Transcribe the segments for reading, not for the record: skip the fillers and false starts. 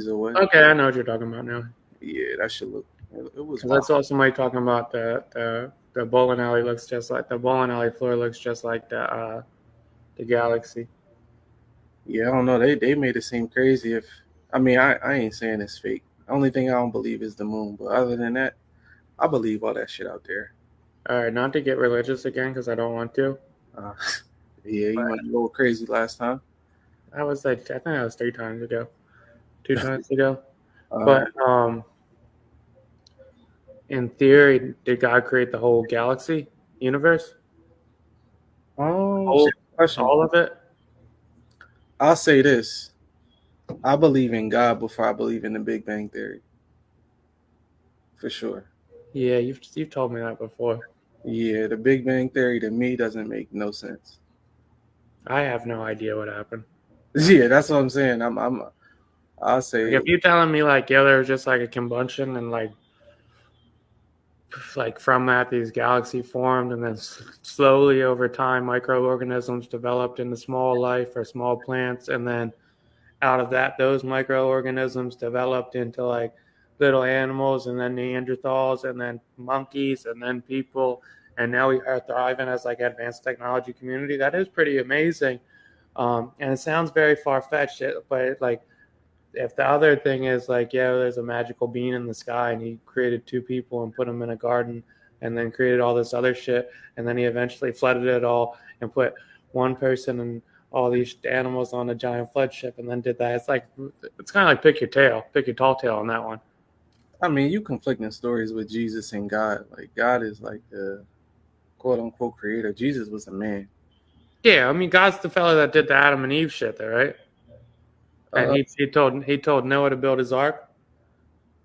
away. Okay, I know what you're talking about now. Yeah, that should look. It was Because I wild. saw somebody talking about the bowling alley looks just like the bowling alley floor looks just like the galaxy. Yeah, I don't know. They made it seem crazy. If I mean, I ain't saying it's fake. The only thing I don't believe is the moon. But other than that, I believe all that shit out there. All right, not to get religious again because I don't want to. Uh, yeah, you But went a little crazy last time. I was like, I think that was 3 times ago, 2 times ago. Uh, But in theory, did God create the whole galaxy universe? Shit, Whole, question. all of it? I'll say this: I believe in God before I believe in the Big Bang Theory, for sure. Yeah, you've told me that before. Yeah, the Big Bang Theory to me doesn't make no sense. I have no idea what happened. Yeah, that's what I'm saying. I'll Like say, if you're telling me like yeah, there was just like a combustion and like from that these galaxy formed and then slowly over time microorganisms developed into small life or small plants and then out of that those microorganisms developed into like little animals and then Neanderthals and then monkeys and then people and now we are thriving as like advanced technology community. That is pretty amazing. And it sounds very far-fetched, but like if the other thing is like, yeah, there's a magical being in the sky and he created two people and put them in a garden and then created all this other shit and then he eventually flooded it all and put one person and all these animals on a giant flood ship and then did that. It's like it's kind of like pick your tall tail on that one. I mean, you conflicting stories with Jesus and God. Like God is like the quote unquote creator. Jesus was a man. Yeah, I mean God's the fella that did the Adam and Eve shit there, right? And Uh, he told Noah to build his ark.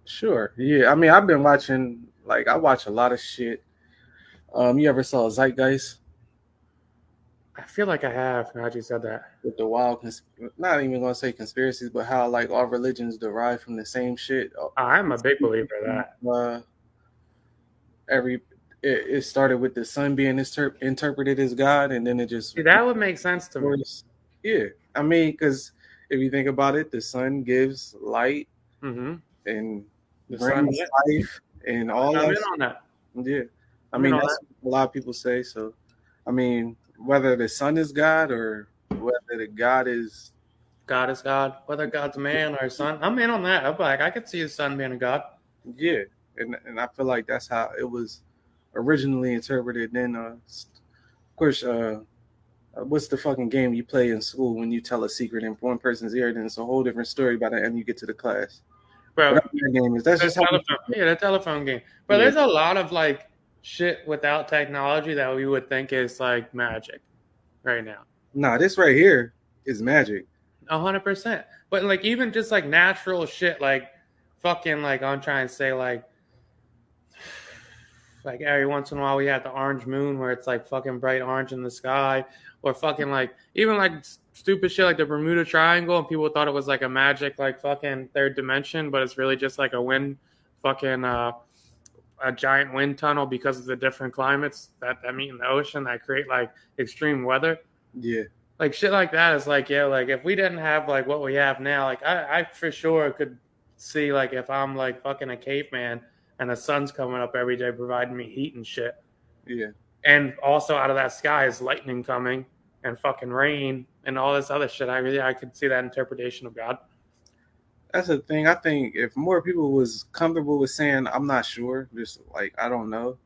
sure. Yeah. I mean, I've been watching. Like, I watch a lot of shit. You ever saw Zeitgeist I feel like I have. Now that you said that, with the wild? Not even gonna say conspiracies, but how like all religions derive from the same shit. I'm a big believer of that. Uh, every it started with the sun being interpreted as God, and then it just See, that would make sense to me. works. Yeah. I mean, because if you think about it, the sun gives light Mm-hmm. and The sun, brings yeah, life and all I'm that. in on that. Yeah. I I'm in mean, on that's that. what a lot of people say. So, I mean, whether the sun is God or whether the God is, God is God, whether God's a man or a son. I'm in on that. I'm like, I could see his son being a God. yeah. And I feel like that's how it was originally interpreted. Then, of course, what's the fucking game you play in school when you tell a secret in one person's ear, then it's a whole different story by the time you get to the class. Bro, Whatever that game is, that's the just how. telephone, yeah, the telephone game. But Yeah. there's a lot of like shit without technology that we would think is like magic right now. Nah, this right here is magic. 100%. But like even just like natural shit, like fucking like I'm trying to say like every once in a while we have the orange moon where it's like fucking bright orange in the sky, or fucking like even like stupid shit like the Bermuda Triangle, and people thought it was like a magic like fucking third dimension, but it's really just like a wind fucking a giant wind tunnel because of the different climates that meet in the ocean that create like extreme weather. Yeah. Like shit like that is like yeah, like if we didn't have like what we have now, like I for sure could see like if I'm like fucking a caveman and the sun's coming up every day providing me heat and shit. Yeah. And also out of that sky is lightning coming and fucking rain and all this other shit. I could see that interpretation of God. That's the thing. I think if more people was comfortable with saying I'm not sure, just like I don't know,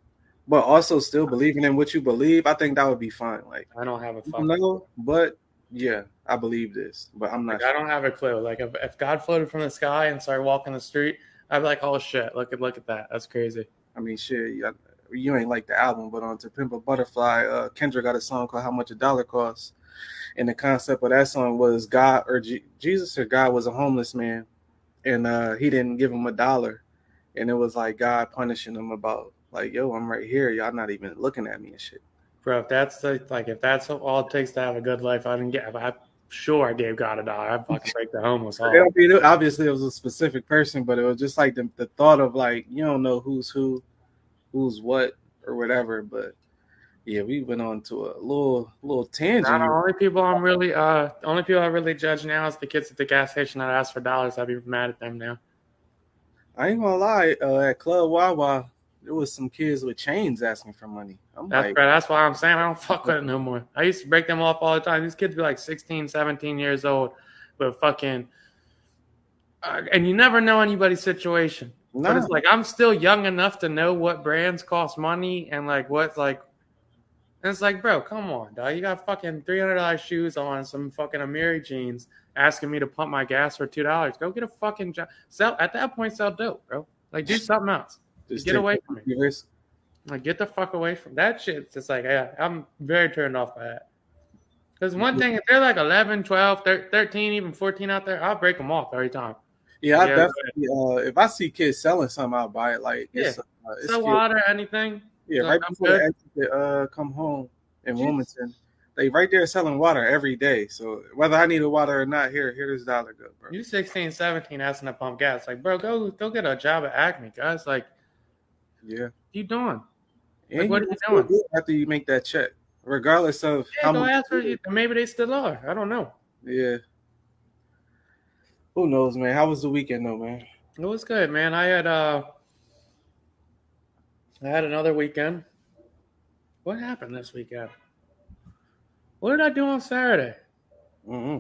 but also still believing in what you believe, I think that would be fine. Like I don't have a I don't fucking know, but yeah, I believe this, but I'm like not I sure. don't have a clue. Like if God floated from the sky and started walking the street, I'd be like, oh shit, look at that. That's crazy. I mean, shit, you ain't like the album, but on To Pimp a Butterfly, Kendra got a song called "How Much a Dollar Costs," and the concept of that song was God or Jesus or God was a homeless man, and he didn't give him a dollar, and it was like God punishing him about like, yo, I'm right here, y'all not even looking at me and shit. Bro, if that's like if that's all it takes to have a good life, I didn't get. I'm sure I gave God a dollar. I'd fucking break the homeless off. Obviously, it was a specific person, but it was just like the thought of like you don't know who's who, who's what, or whatever. But Yeah, we went on to a little Now, the tangent. only people I really judge now is the kids at the gas station that ask for dollars. I'd be mad at them now. I ain't gonna lie, at Club Wawa, there was some kids with chains asking for money. I'm That's like, right. That's why I'm saying I don't fuck with it no more. I used to break them off all the time. These kids be like 16, 17 years old, but fucking, and you never know anybody's situation. But nah, it's like I'm still young enough to know what brands cost money and like what like. And it's like, bro, come on, dog. You got fucking $300 shoes on, some fucking Amiri jeans, asking me to pump my gas for $2. Go get a fucking job. Sell at that point. Sell dope, bro. Like do something else. just Get take away from me. the risk. Like get the fuck away from that shit. It's just like, yeah, I'm very turned off by that. Because one thing, if they're like 11, 12, 13, even 14 out there, I'll break them off every time. Yeah, I Yeah, definitely. If I see kids selling something, I'll buy it. Like yeah. it's So kids. water, anything. Yeah, Like right I'm before the good. exit, come home in Jeez. Wilmington, they right there selling water every day. So whether I need a water or not, here this dollar go, bro. You 16, 17 asking to pump gas. Like, bro, go get a job at Acme, guys. Like, Yeah, what you doing? Like, and what you are you gonna feel doing? good after you make that check, regardless of Yeah, how go much. ask for it. Maybe they still are. I don't know. Yeah, who knows, man? How was the weekend, though, man? It was good, man. I had another weekend. What happened this weekend? What did I do on Saturday? Mm-hmm.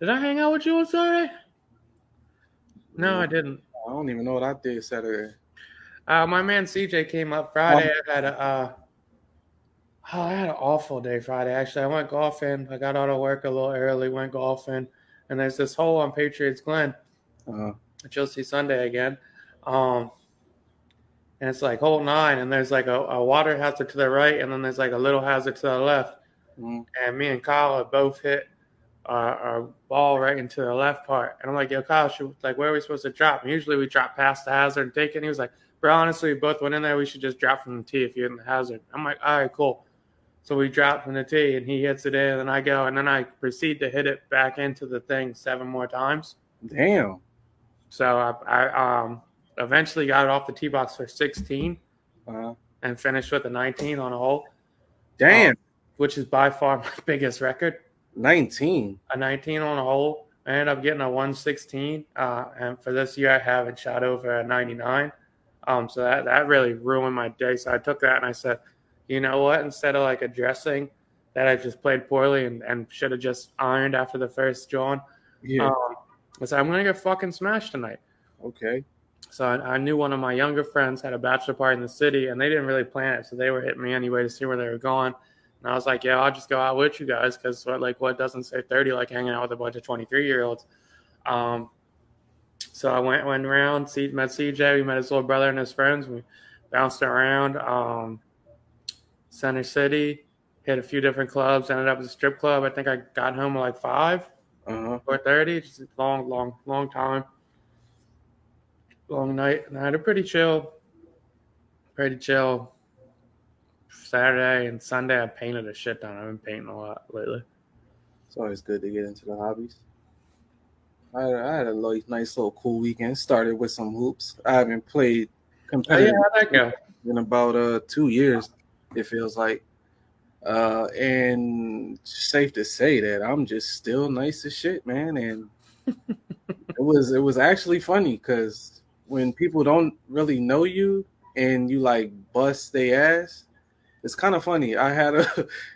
Did I hang out with you on Saturday? No, No, I didn't. I don't even know what I did Saturday. My man CJ came up Friday. I had an awful day Friday. Actually, I went golfing. I got out of work a little early. Went golfing, and there's this hole on Patriots Glen, Uh, which you'll see Sunday again. Um, and it's like hole 9, and there's like a water hazard to the right, and then there's like a little hazard to the left. mm, And me and Kyle have both hit our ball right into the left part. And I'm like, yo, Kyle, like, where are we supposed to drop? And usually we drop past the hazard and take it. And he was like, bro, honestly, we both went in there. We should just drop from the tee if you're in the hazard. I'm like, all right, cool. So we drop from the tee, and he hits it in, and then I go, and then I proceed to hit it back into the thing 7 more times. damn. So I eventually got it off the tee box for 16 Uh, and finished with a 19 on a hole, damn. which is by far my biggest record. 19. A 19 on a hole. I ended up getting a 116, and for this year I haven't shot over a 99. So that really ruined my day. So I took that and I said, you know what? Instead of like addressing that I just played poorly and should have just ironed after the first John, Yeah. I said I'm gonna get fucking smashed tonight. Okay. So I knew one of my younger friends had a bachelor party in the city, and they didn't really plan it, so they were hitting me anyway to see where they were going. And I was like, yeah, I'll just go out with you guys because what doesn't say 30 like hanging out with a bunch of 23-year-olds. So I went around, met CJ, we met his little brother and his friends. We bounced around Center City, hit a few different clubs, ended up at a strip club. I think I got home at like 5 Uh-huh. or 30, just a long time, long night. And I had a pretty chill Saturday and Sunday. I painted a shit ton. I've been painting a lot lately. It's always good to get into the hobbies. I had a nice little cool weekend. Started with some hoops. I haven't played Oh yeah, competitive how'd that go? in about 2 years. It feels like, and safe to say that I'm just still nice as shit, man. And it was actually funny because when people don't really know you and you like bust their ass, it's kind of funny.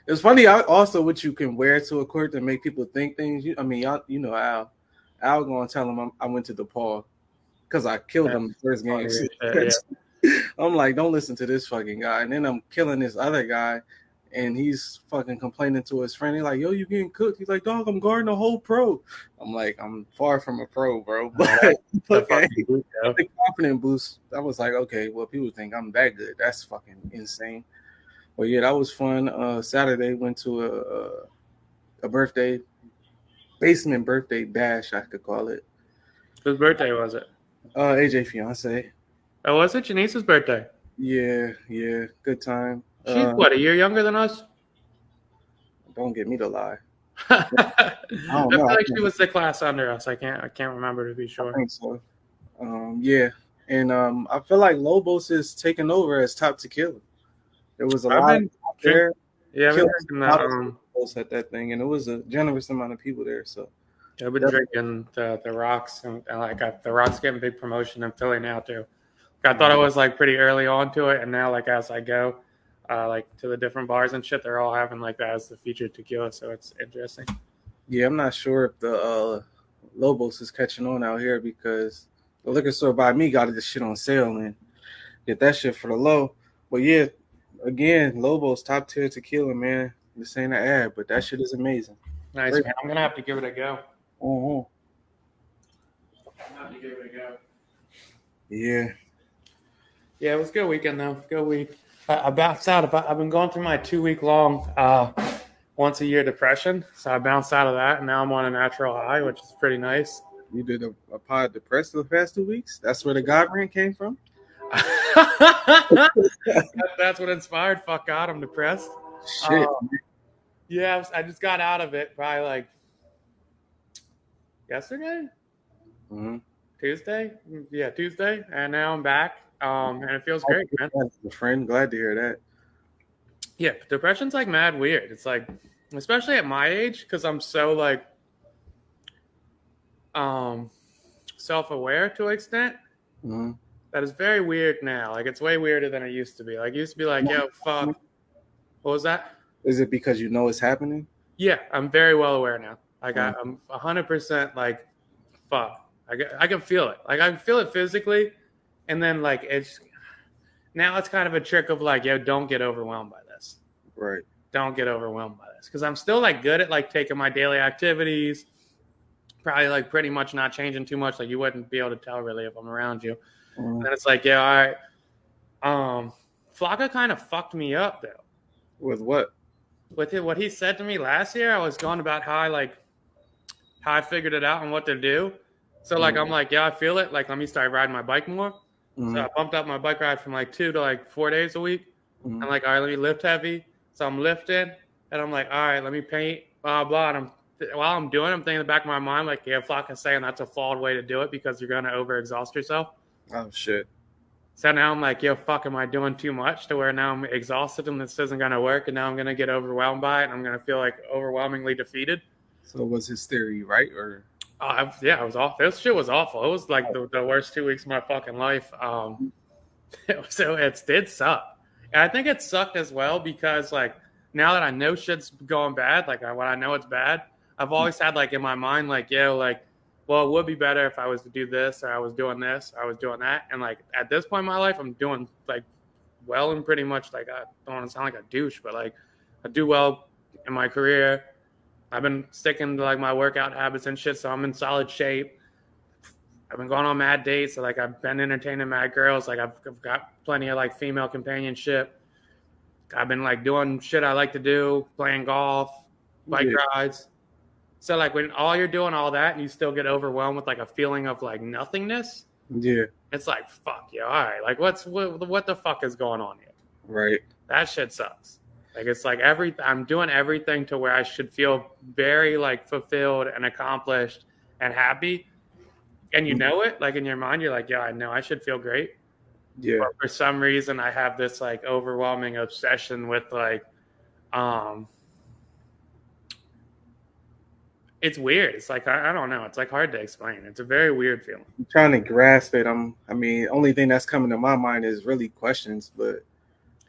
It's funny also what you can wear to a court to make people think things. I mean, y'all, Al gonna tell him I went to DePaul because I killed him the first game. Funny as shit, I'm like, don't listen to this fucking guy. And then I'm killing this other guy, and he's fucking complaining to his friend. He's like, yo, you getting cooked? He's like, dog, I'm guarding a whole pro. I'm like, I'm far from a pro, bro. But The okay, fucking boot, though. the confidence boost. I was like, okay, well, people think I'm that good. That's fucking insane. But yeah, that was fun. Saturday went to a birthday basement birthday bash, I could call it. Whose birthday was it? AJ fiance. Oh, was it Janice's birthday? Yeah, good time. She's what, a year younger than us? Don't get me to lie. I don't feel know. like she was the class under us. I can't remember to be I sure. think so. Yeah, and I feel like Lobos is taking over as top tequila. There was a I've lot been out there. Yeah, I've been killed drinking a lot of the folks at that thing, and it was a generous amount of people there. So I've been definitely. drinking the rocks, and like the rocks getting big promotion in Philly now too. I thought I was like pretty early on to it, and now like as I go, like to the different bars and shit, they're all having like that as the featured tequila, so it's interesting. Yeah, I'm not sure if the Lobos is catching on out here because the liquor store by me got this shit on sale and get that shit for the low. But yeah, again, Lobos top tier tequila, man. This ain't an ad, but that shit is amazing. Nice Great. man, I'm gonna have to give it a go. Uh-huh. I'm gonna have to give it a go. Yeah. Yeah, it was a good weekend though. Good week. I bounced out. I've been going through my 2 week long once a year depression, so I bounced out of that, and now I'm on a natural high, which is pretty nice. You did a pod depressed the past 2 weeks? That's where the God brand came from? That's what inspired. Fuck God, I'm depressed. Shit. Yeah, I just got out of it probably like yesterday, Mm-hmm. Tuesday. Yeah, Tuesday, and now I'm back. And it feels great, man. A friend, glad to hear that. Yeah, depression's like mad weird. It's like, especially at my age, because I'm so like um self-aware to an extent. Mm-hmm. That is very weird now. Like it's way weirder than it used to be. Like it used to be like, yo, fuck. What was that? Is it because you know it's happening? Yeah, I'm very well aware now. Like I'm 100% like, fuck. I can feel it. Like I can feel it physically, and then like it's now it's kind of a trick of like, yo, don't get overwhelmed by this. Right. Don't get overwhelmed by this because I'm still like good at like taking my daily activities. Probably like pretty much not changing too much. Like you wouldn't be able to tell really if I'm around you. Mm-hmm. And it's like, yeah, all right. Flocka kind of fucked me up though. With what? With it, what he said to me last year, I was going about how I figured it out and what to do. So like I'm like, yeah, I feel it. Like let me start riding my bike more. Mm-hmm. So I bumped up my bike ride from like 2 to like 4 days a week. Mm-hmm. I'm like, all right, let me lift heavy. So I'm lifting, and I'm like, all right, let me paint, blah blah. And while I'm doing it, I'm thinking in the back of my mind, like, yeah, Flock is saying that's a flawed way to do it because you're gonna overexhaust yourself. Oh shit. So now I'm like, yo, fuck, am I doing too much to where now I'm exhausted and this isn't going to work and now I'm going to get overwhelmed by it and I'm going to feel like overwhelmingly defeated? So was his theory right or? Yeah, it was awful. This shit was awful. It was like the worst 2 weeks of my fucking life. So it did suck. And I think it sucked as well because like now that I know shit's going bad, like when I know it's bad, I've always had like in my mind, like, yo, like, well, it would be better if I was to do this or I was doing this or I was doing that. And like at this point in my life, I'm doing like well and pretty much like I don't want to sound like a douche, but like I do well in my career. I've been sticking to like my workout habits and shit, so I'm in solid shape. I've been going on mad dates, so like I've been entertaining mad girls. Like I've got plenty of like female companionship. I've been like doing shit I like to do, playing golf, bike rides. So like when all you're doing all that and you still get overwhelmed with like a feeling of like nothingness, Yeah. it's like fuck you. All right, like what the fuck is going on here? Right. That shit sucks. Like it's like I'm doing everything to where I should feel very like fulfilled and accomplished and happy, and you know it. Like in your mind, you're like, yeah, I know I should feel great. Yeah. But for some reason, I have this like overwhelming obsession with like, it's weird. It's like I don't know. It's like hard to explain. It's a very weird feeling. I'm trying to grasp it. I mean, only thing that's coming to my mind is really questions, but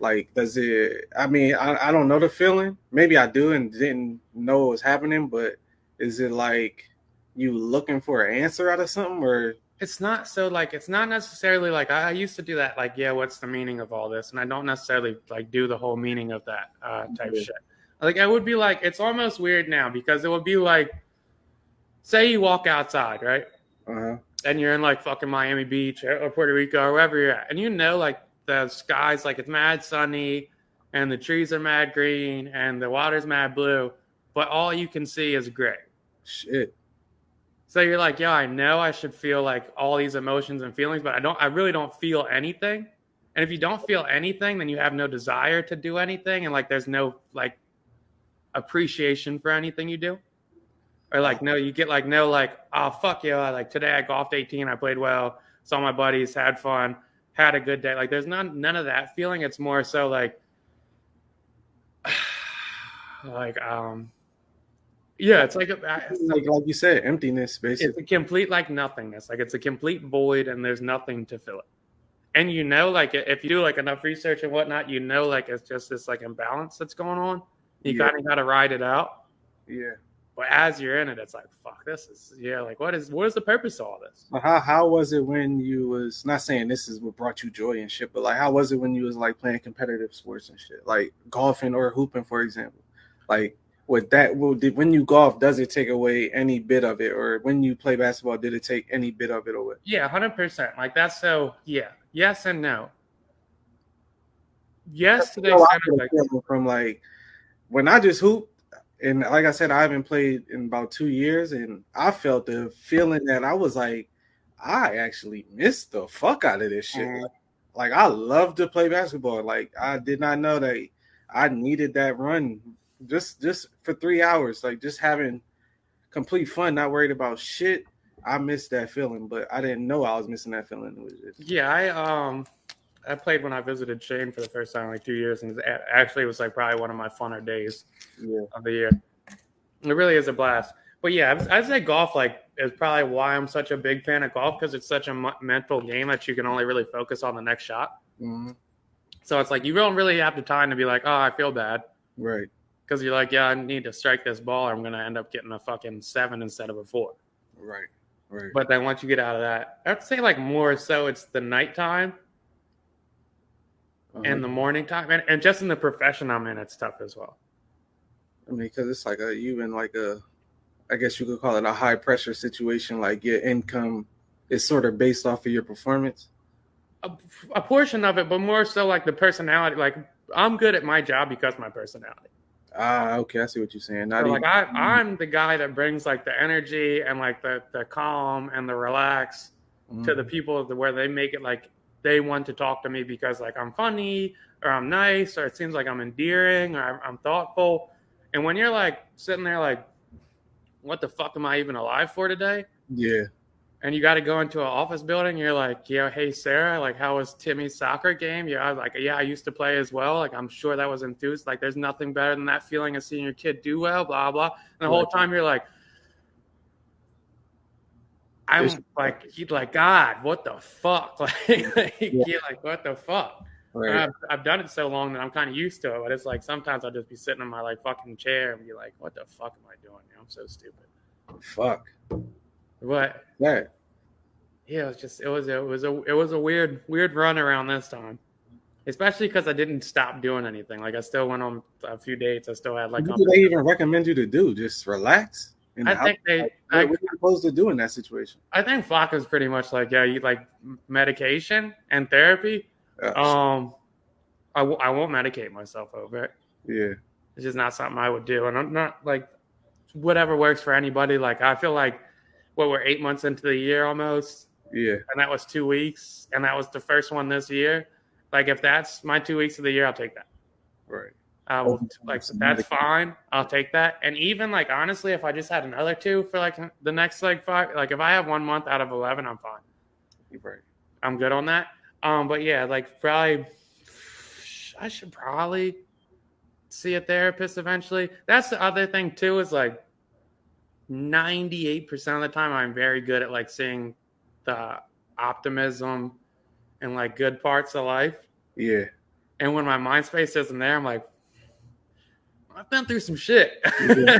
like, does it? I mean, I don't know the feeling. Maybe I do and didn't know what was happening, but is it like you looking for an answer out of something, or? It's not so like it's not necessarily like I used to do that. Like, yeah, what's the meaning of all this? And I don't necessarily like do the whole meaning of that type shit. Like, I would be like, it's almost weird now because it would be like, say you walk outside, right? Uh-huh. And you're in like fucking Miami Beach or Puerto Rico or wherever you're at, and you know, like the sky's like it's mad sunny, and the trees are mad green, and the water's mad blue, but all you can see is gray. Shit. So you're like, yeah, I know I should feel like all these emotions and feelings, but I really don't feel anything. And if you don't feel anything, then you have no desire to do anything, and like there's no like appreciation for anything you do. Or like no, you get like no like, oh fuck yeah, like today I golfed 18, I played well, saw my buddies, had fun, had a good day. Like there's none of that feeling. It's more so like like yeah, it's like Like you said, emptiness, it's a basically. complete like nothingness. Like it's a complete void, and there's nothing to fill it. And you know, like if you do like enough research and whatnot, you know, like it's just this like imbalance that's going on. You Yeah, kind of got to ride it out. yeah. But as you're in it, it's like, fuck, this is like what is the purpose of all this? So how was it when you was not saying this is what brought you joy and shit, but like how was it when you was like playing competitive sports and shit, like golfing or hooping, for example? Like with that, when you golf, does it take away any bit of it, or when you play basketball, did it take any bit of it away? Yeah, 100%. Like that's so yeah, yes and no. Yes to the No, I extent get of a like feeling from like when I just hooped, and like I said, I haven't played in about 2 years, and I felt the feeling that I was like, I actually missed the fuck out of this shit. Like I love to play basketball. Like I did not know that I needed that run just for 3 hours. Like just having complete fun, not worried about shit. I missed that feeling, but I didn't know I was missing that feeling. It was just yeah, I played when I visited Shane for the first time in like 2 years, and actually it was like probably one of my funner days yeah, of the year. It really is a blast. But yeah, I'd say golf like is probably why I'm such a big fan of golf because it's such a mental game that you can only really focus on the next shot. mm-hmm. So it's like you don't really have the time to be like, oh, I feel bad. Right, Because you're like, yeah, I need to strike this ball or I'm going to end up getting a fucking 7 instead of a 4. right, right. But then once you get out of that, I'd say like more so it's the nighttime Uh-huh. and the morning time. And just in the profession I'm in, it's tough as well. I mean, because it's like you in like I guess you could call it a high pressure situation. Like your income is sort of based off of your performance. A portion of it, but more so like the personality. Like I'm good at my job because of my personality. Ah, okay, I see what you're saying. So Not like even. I'm the guy that brings like the energy and like the calm and the relax to the Mhm. people where they make it like they want to talk to me because like I'm funny or I'm nice or it seems like I'm endearing or I'm thoughtful. And when you're like sitting there like, what the fuck am I even alive for today? Yeah, And you got to go into an office building. You're like, yeah, hey Sarah, like how was Timmy's soccer game? Yeah, I was like, yeah, I used to play as well. Like I'm sure that was enthused. Like there's nothing better than that feeling of seeing your kid do well. Blah blah. And the whole right. time you're like, It's, I'm like, he's like, God, what the fuck? Like, yeah, you're like, what the fuck? And right. I've done it so long that I'm kind of used to it. But it's like sometimes I'll just be sitting in my like fucking chair and be like, what the fuck am I doing? I'm so stupid. Fuck But that. yeah, it was a weird run around this time, especially because I didn't stop doing anything. Like I still went on a few dates. I still had like What do they even recommend you to do? Just relax in the I house. think they Like, what are you supposed to do in that situation? I think Flock is pretty much like yeah, you like medication and therapy. Shit. Um, I won't medicate myself over it. Yeah, It's just not something I would do, and I'm not like whatever works for anybody. Like I feel like we're 8 months into the year almost, yeah, and that was 2 weeks, and that was the first one this year. Like if that's my 2 weeks of the year, I'll take that. right. I will like that's fine. I'll take that. And even like honestly, if I just had another 2 for like the next like 5, like if I have 1 month out of 11, I'm fine. Right. I'm good on that. But yeah, like probably I should probably see a therapist eventually. That's the other thing too, is like 98% of the time I'm very good at like seeing the optimism and like good parts of life. Yeah. And when my mind space isn't there, I'm like, I've been through some shit. Yeah.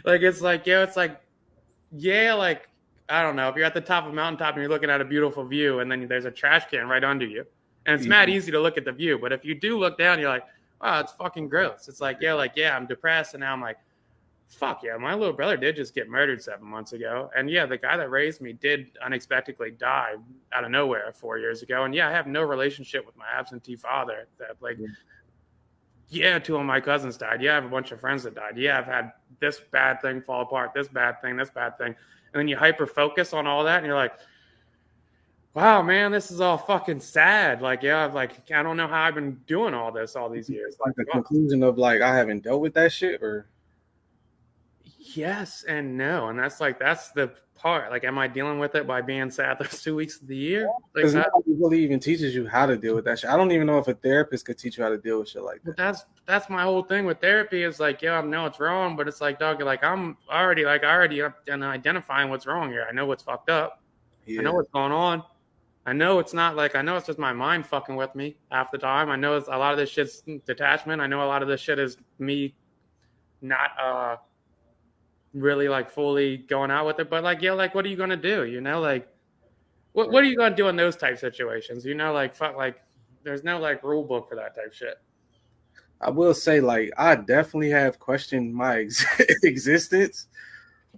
Like it's like, yeah, like I don't know, if you're at the top of a mountaintop and you're looking at a beautiful view and then there's a trash can right under you. And it's mad easy to look at the view. But if you do look down, you're like, wow, it's fucking gross. It's like, yeah, I'm depressed. And now I'm like, fuck yeah, my little brother did just get murdered 7 months ago. And yeah, the guy that raised me did unexpectedly die out of nowhere 4 years ago. And yeah, I have no relationship with my absentee father. That like, yeah, 2 of my cousins died. Yeah, I have a bunch of friends that died. Yeah, I've had this bad thing fall apart, this bad thing, this bad thing. And then you hyper focus on all that and you're like, wow, man, this is all fucking sad. Like, yeah, like I don't know how I've been doing all this all these years. Like the conclusion of like I haven't dealt with that shit, or Yes and no, and that's the part. Like, am I dealing with it by being sad those 2 weeks of the year? Like, Because nobody really even teaches you how to deal with that shit. I don't even know if a therapist could teach you how to deal with shit like but that. that's my whole thing with therapy. Is like, yeah, I know it's wrong, but it's like, dog, like I'm already identifying what's wrong here. I know what's fucked up. I know Yeah. what's going on. I know it's not like I know it's just my mind fucking with me half the time. I know it's a lot of this shit's detachment. I know a lot of this shit is me not really like fully going out with it. But like, yeah, like what are you gonna do? You know, like what are you gonna do in those type situations? You know, like fuck, like there's no like rule book for that type shit. I will say, like, I definitely have questioned my existence,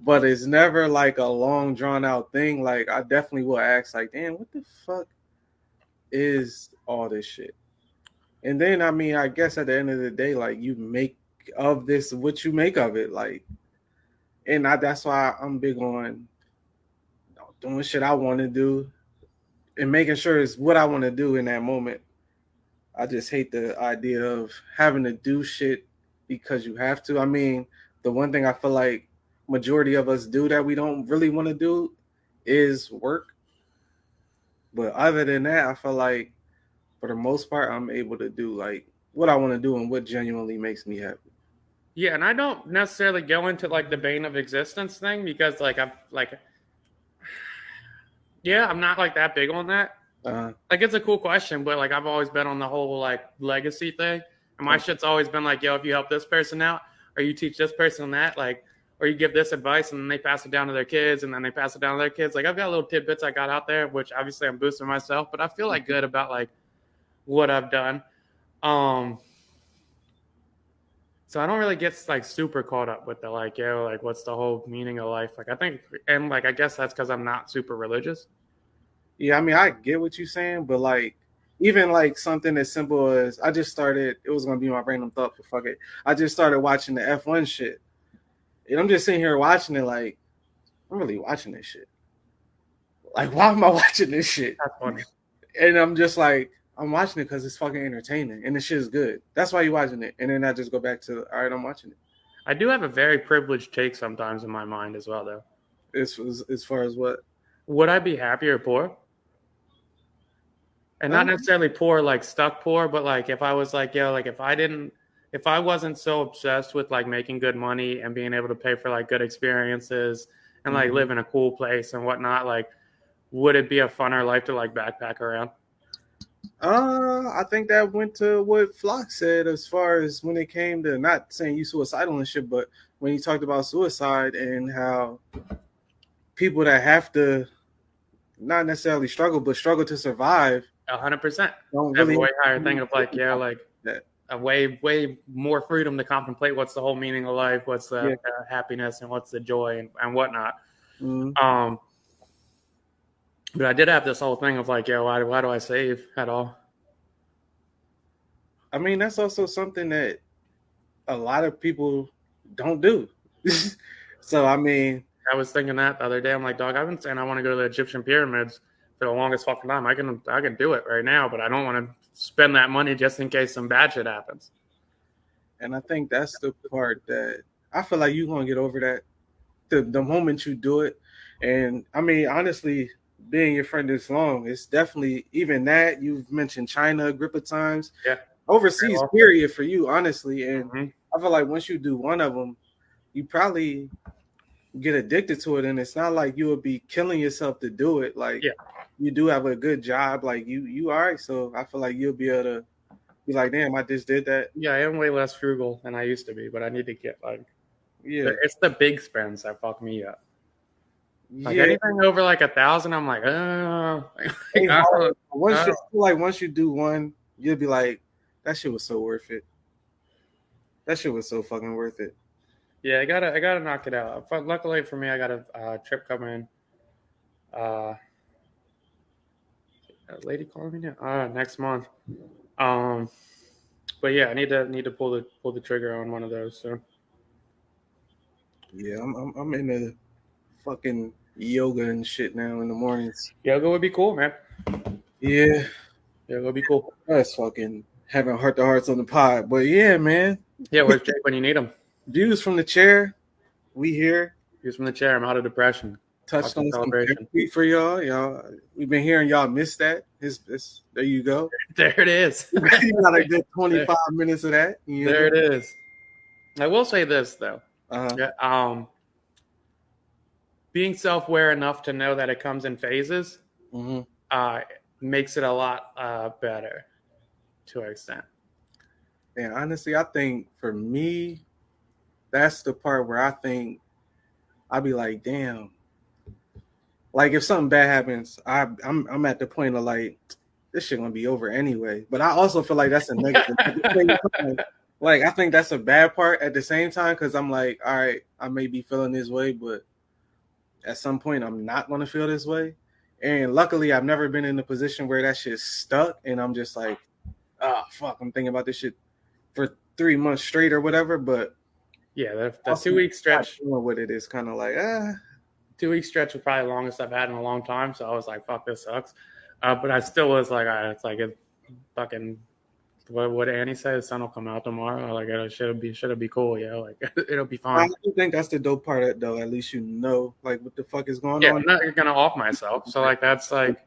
but it's never like a long drawn out thing. Like, I definitely will ask, like, damn, what the fuck is all this shit? And then, I mean, I guess at the end of the day, like, you make of this what you make of it. Like, and that's why I'm big on doing shit I want to do and making sure it's what I want to do in that moment. I just hate the idea of having to do shit because you have to. I mean, the one thing I feel like majority of us do that we don't really want to do is work. But other than that, I feel like for the most part, I'm able to do like what I want to do and what genuinely makes me happy. Yeah, and I don't necessarily go into like the bane of existence thing because like I've like yeah, I'm not like that big on that. Uh, Like it's a cool question, but like I've always been on the whole like legacy thing. And my uh, shit's always been like, yo, if you help this person out, or you teach this person that, like, or you give this advice and then they pass it down to their kids and then they pass it down to their kids. Like I've got little tidbits I got out there, which obviously I'm boosting myself, but I feel like good about like what I've done. Um so I don't really get like super caught up with the like, yo, like what's the whole meaning of life? Like I think and like I guess that's because I'm not super religious. yeah, I mean, I get what you're saying, but like, even like something as simple as I just started, it was gonna be my random thought, but fuck it. I just started watching the F1 shit, and I'm just sitting here watching it like I'm really watching this shit. Like, why am I watching this shit? That's funny. And I'm just like, I'm watching it because it's fucking entertaining and the shit is good. That's why you're watching it. And then I just go back to, all right, I'm watching it. I do have a very privileged take sometimes in my mind as well though. As far as what? Would I be happy or poor? And not Um, necessarily poor, like stuck poor, but like if I was like, yo, like if I wasn't so obsessed with like making good money and being able to pay for like good experiences and like mhm. live in a cool place and whatnot, like, would it be a funner life to like backpack around? I think that went to what Flock said as far as when it came to not saying you suicidal and shit, but when he talked about suicide and how people that have to not necessarily struggle, but struggle to survive 100%. don't Have a really way have higher thing of like, yeah, like that. a way more freedom to contemplate what's the whole meaning of life, what's the Yeah. happiness and what's the joy and whatnot. Mhm. Um, but I did have this whole thing of like, yeah, why do I save at all? I mean, that's also something that a lot of people don't do. So I mean, I was thinking that the other day. I'm like, dog, I've been saying I want to go to the Egyptian pyramids for the longest fucking time. I can do it right now, but I don't want to spend that money just in case some bad shit happens. and I think that's the part that I feel like you're gonna get over that the moment you do it. And I mean, honestly, being your friend this long, it's definitely even that you've mentioned China a grip of times, Yeah, very overseas well said. period for you, honestly. And Mm-hmm. I feel like once you do one of them, you probably get addicted to it, and it's not like you would be killing yourself to do it. Like Yeah, you do have a good job, like you all right. So I feel like you'll be able to be like, damn, I just did that. yeah. I am way less frugal than I used to be, but I need to get like Yeah, it's the big spends that fuck me up. Like yeah. anything over like 1,000, I'm like, oh, Ain't I hard. don't, I don't. Once you do one, you'll be like, that shit was so worth it. That shit was so fucking worth it. Yeah, I gotta knock it out. But luckily for me, I got a trip coming. Uh, a lady calling me now. Next month. Um, but yeah, I need to pull the trigger on one of those. So Yeah, I'm into fucking yoga and shit now in the mornings. yoga would be cool, man. Yeah, Yoga would be cool. that's fucking having heart to hearts on the pod. But yeah, man, Yeah, where's Jake when you need him? views from the chair. We here. Views from the chair. I'm out of depression. Touched Fucking on some celebration. tweet for y'all. Y'all, we've been hearing y'all miss that. There you go. There it is. You got a good 25 minutes of that. There it is. I will say this though. Uh-huh. Being self-aware enough to know that it comes in phases makes it a lot better to an extent. And honestly, I think for me, that's the part where I think I'd be like, damn. Like if something bad happens, I'm at the point of like, this shit gonna be over anyway. But I also feel like that's a negative. Like I think that's a bad part at the same time because I'm like, all right, I may be feeling this way, but at some point I'm not gonna feel this way. And luckily, I've never been in a position where that shit's stuck, and I'm just like, oh fuck, I'm thinking about this shit for 3 months straight or whatever. But yeah, the 2-week stretch. What it is, kind of like 2-week stretch was probably the longest I've had in a long time. So I was like, fuck, this sucks. But I still was like, it's like it fucking. What Annie said, the sun will come out tomorrow. Like it should be cool, yeah. Like it'll be fine. I think that's the dope part of it, though. At least you know, like what the fuck is going on. Yeah, I'm not gonna off myself. So like that's like,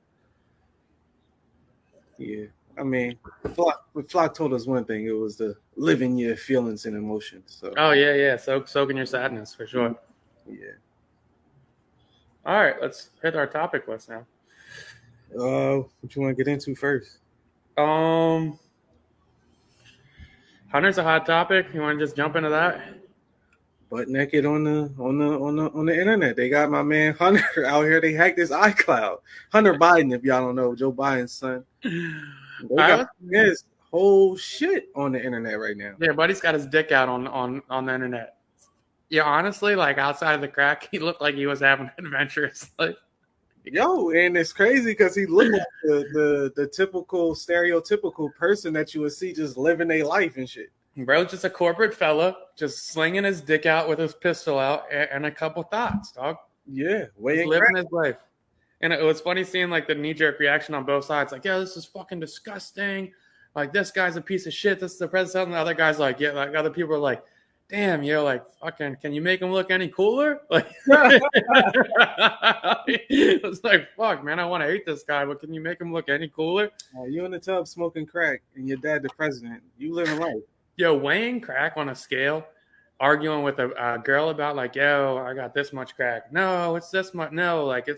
yeah. I mean, Flock told us one thing. It was the living your feelings and emotions. So. Oh yeah. Soaking your sadness for sure. Yeah. All right, let's hit our topic list now. What you want to get into first? Hunter's a hot topic. You want to just jump into that? Butt naked on the internet. They got my man Hunter out here. They hacked his iCloud. Hunter Biden, if y'all don't know, Joe Biden's son. They got his whole shit on the internet right now. Yeah, buddy's got his dick out on the internet. Yeah, honestly, like outside of the crack, he looked like he was having an adventurous life. Yo, and it's crazy because he looked like the typical stereotypical person that you would see just living their life and shit. Bro, just a corporate fella, just slinging his dick out with his pistol out and a couple thoughts, dog. Yeah, living his life. And it was funny seeing like the knee-jerk reaction on both sides. Like, yeah, this is fucking disgusting. Like, this guy's a piece of shit. This is the president. And the other guy's like, yeah, like other people are like, damn, yo, like, fucking, can you make him look any cooler? Like, it's like, fuck, man, I want to hate this guy, but can you make him look any cooler? You in the tub smoking crack and your dad the president. You living life. Yo, weighing crack on a scale, arguing with a girl about like, yo, I got this much crack. No, it's this much. No, like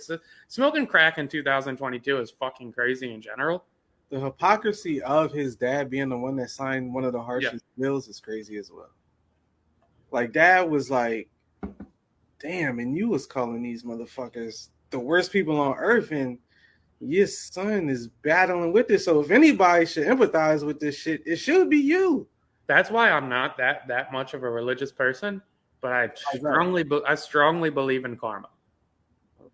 smoking crack in 2022 is fucking crazy in general. The hypocrisy of his dad being the one that signed one of the harshest bills is crazy as well. Like dad was like, damn, and you was calling these motherfuckers the worst people on earth, and your son is battling with this. So if anybody should empathize with this shit, it should be you. That's why I'm not that much of a religious person, but I strongly believe in karma.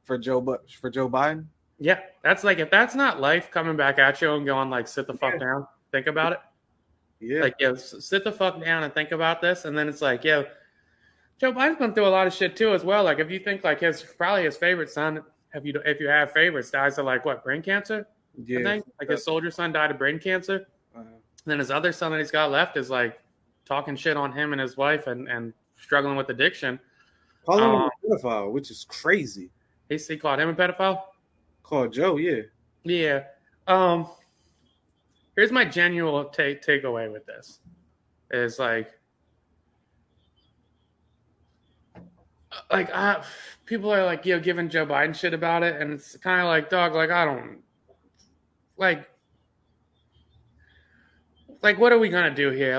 For Joe Biden? Yeah, that's like if that's not life coming back at you and going like, sit the fuck down, think about it. Yeah, like sit the fuck down and think about this, and then it's like, Joe Biden's been through a lot of shit too as well. Like if you think like his favorite son, if you have favorites, dies of like what, brain cancer? Yeah, I think like his soldier son died of brain cancer. And then his other son that he's got left is like talking shit on him and his wife and struggling with addiction. Calling him a pedophile, which is crazy. He called him a pedophile? Called Joe, yeah. Yeah. Here's my genuine takeaway with this. Is people are like, giving Joe Biden shit about it, and it's kind of like, dog, like I don't like what are we gonna do here?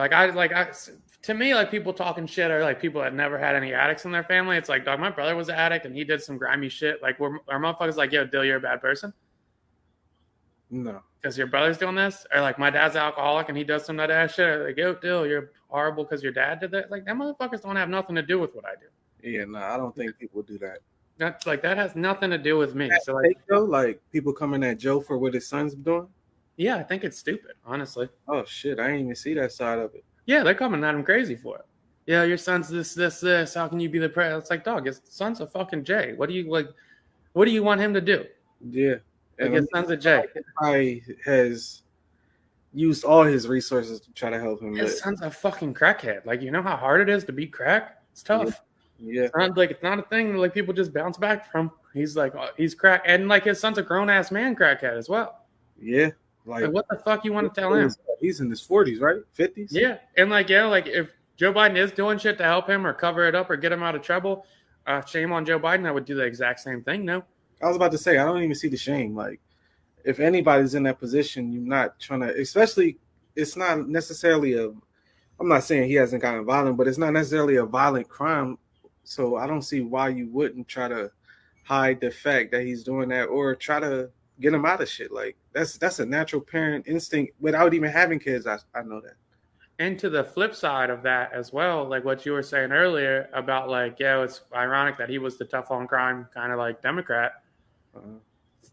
To me, like people talking shit are like people that never had any addicts in their family. It's like, dog, my brother was an addict and he did some grimy shit. Like, our motherfuckers like, yo, Dill, you're a bad person. No, because your brother's doing this, or like my dad's an alcoholic and he does some of that ass shit. Like, yo, Dill, you're horrible because your dad did that. Like, that motherfuckers don't have nothing to do with what I do. Yeah, no, I don't think people do that. That's like that has nothing to do with me. So like people coming at Joe for what his son's doing. Yeah, I think it's stupid, honestly. Oh shit, I didn't even see that side of it. Yeah, they're coming at him crazy for it. Yeah, your son's this. How can you be the president? It's like, dog, his son's a fucking J. What do you like? What do you want him to do? Yeah, like his son's a J. He has used all his resources to try to help him. His son's a fucking crackhead. Like, you know how hard it is to beat crack? It's tough. Yeah, It's not a thing like people just bounce back from. He's like he's crack, and like his son's a grown ass man crackhead as well. yeah. Like Like what the fuck you want to tell him? he's in his 40s, right? 50s. Yeah, and like yeah, like if Joe Biden is doing shit to help him or cover it up or get him out of trouble, shame on Joe Biden. I would do the exact same thing. No, I was about to say I don't even see the shame. Like if anybody's in that position, you're not trying to. Especially, it's not necessarily a. I'm not saying he hasn't gotten violent, but it's not necessarily a violent crime. So I don't see why you wouldn't try to hide the fact that he's doing that or try to get him out of shit. Like that's a natural parent instinct without even having kids. I know that. and to the flip side of that as well, like what you were saying earlier about like yeah, it's ironic that he was the tough on crime kind of like Democrat. Uh-huh.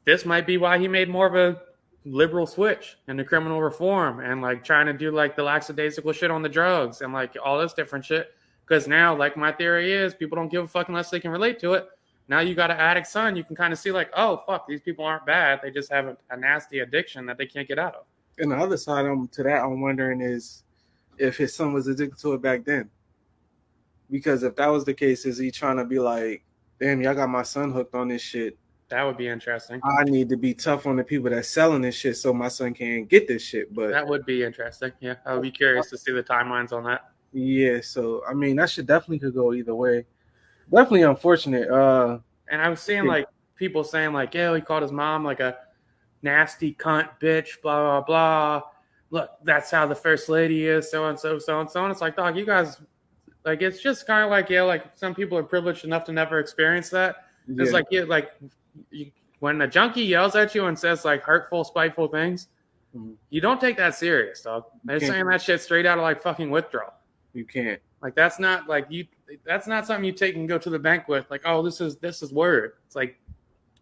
This might be why he made more of a liberal switch into criminal reform and like trying to do like the lackadaisical shit on the drugs and like all this different shit. Because now, like my theory is, people don't give a fuck unless they can relate to it. Now you got an addict son, you can kind of see like, oh fuck, these people aren't bad. They just have a nasty addiction that they can't get out of. And the other side to that, I'm wondering is if his son was addicted to it back then. Because if that was the case, is he trying to be like, damn, y'all got my son hooked on this shit. That would be interesting. I need to be tough on the people that's selling this shit so my son can't get this shit. But That would be interesting. Yeah, I would be curious to see the timelines on that. yeah, so I mean that shit definitely could go either way. Definitely unfortunate. And I was seeing like people saying like, yeah, he called his mom like a nasty cunt bitch, blah blah blah. Look, that's how the first lady is, so and so, so and so. And it's like, dog, you guys, like, it's just kind of like, yeah, like some people are privileged enough to never experience that. yeah, It's like, yeah, like when a junkie yells at you and says like hurtful, spiteful things, you don't take that serious, dog. They're saying that shit straight out of like fucking withdrawal. you can't. Like that's not like you. That's not something you take and go to the bank with. Like, oh, this is word. It's like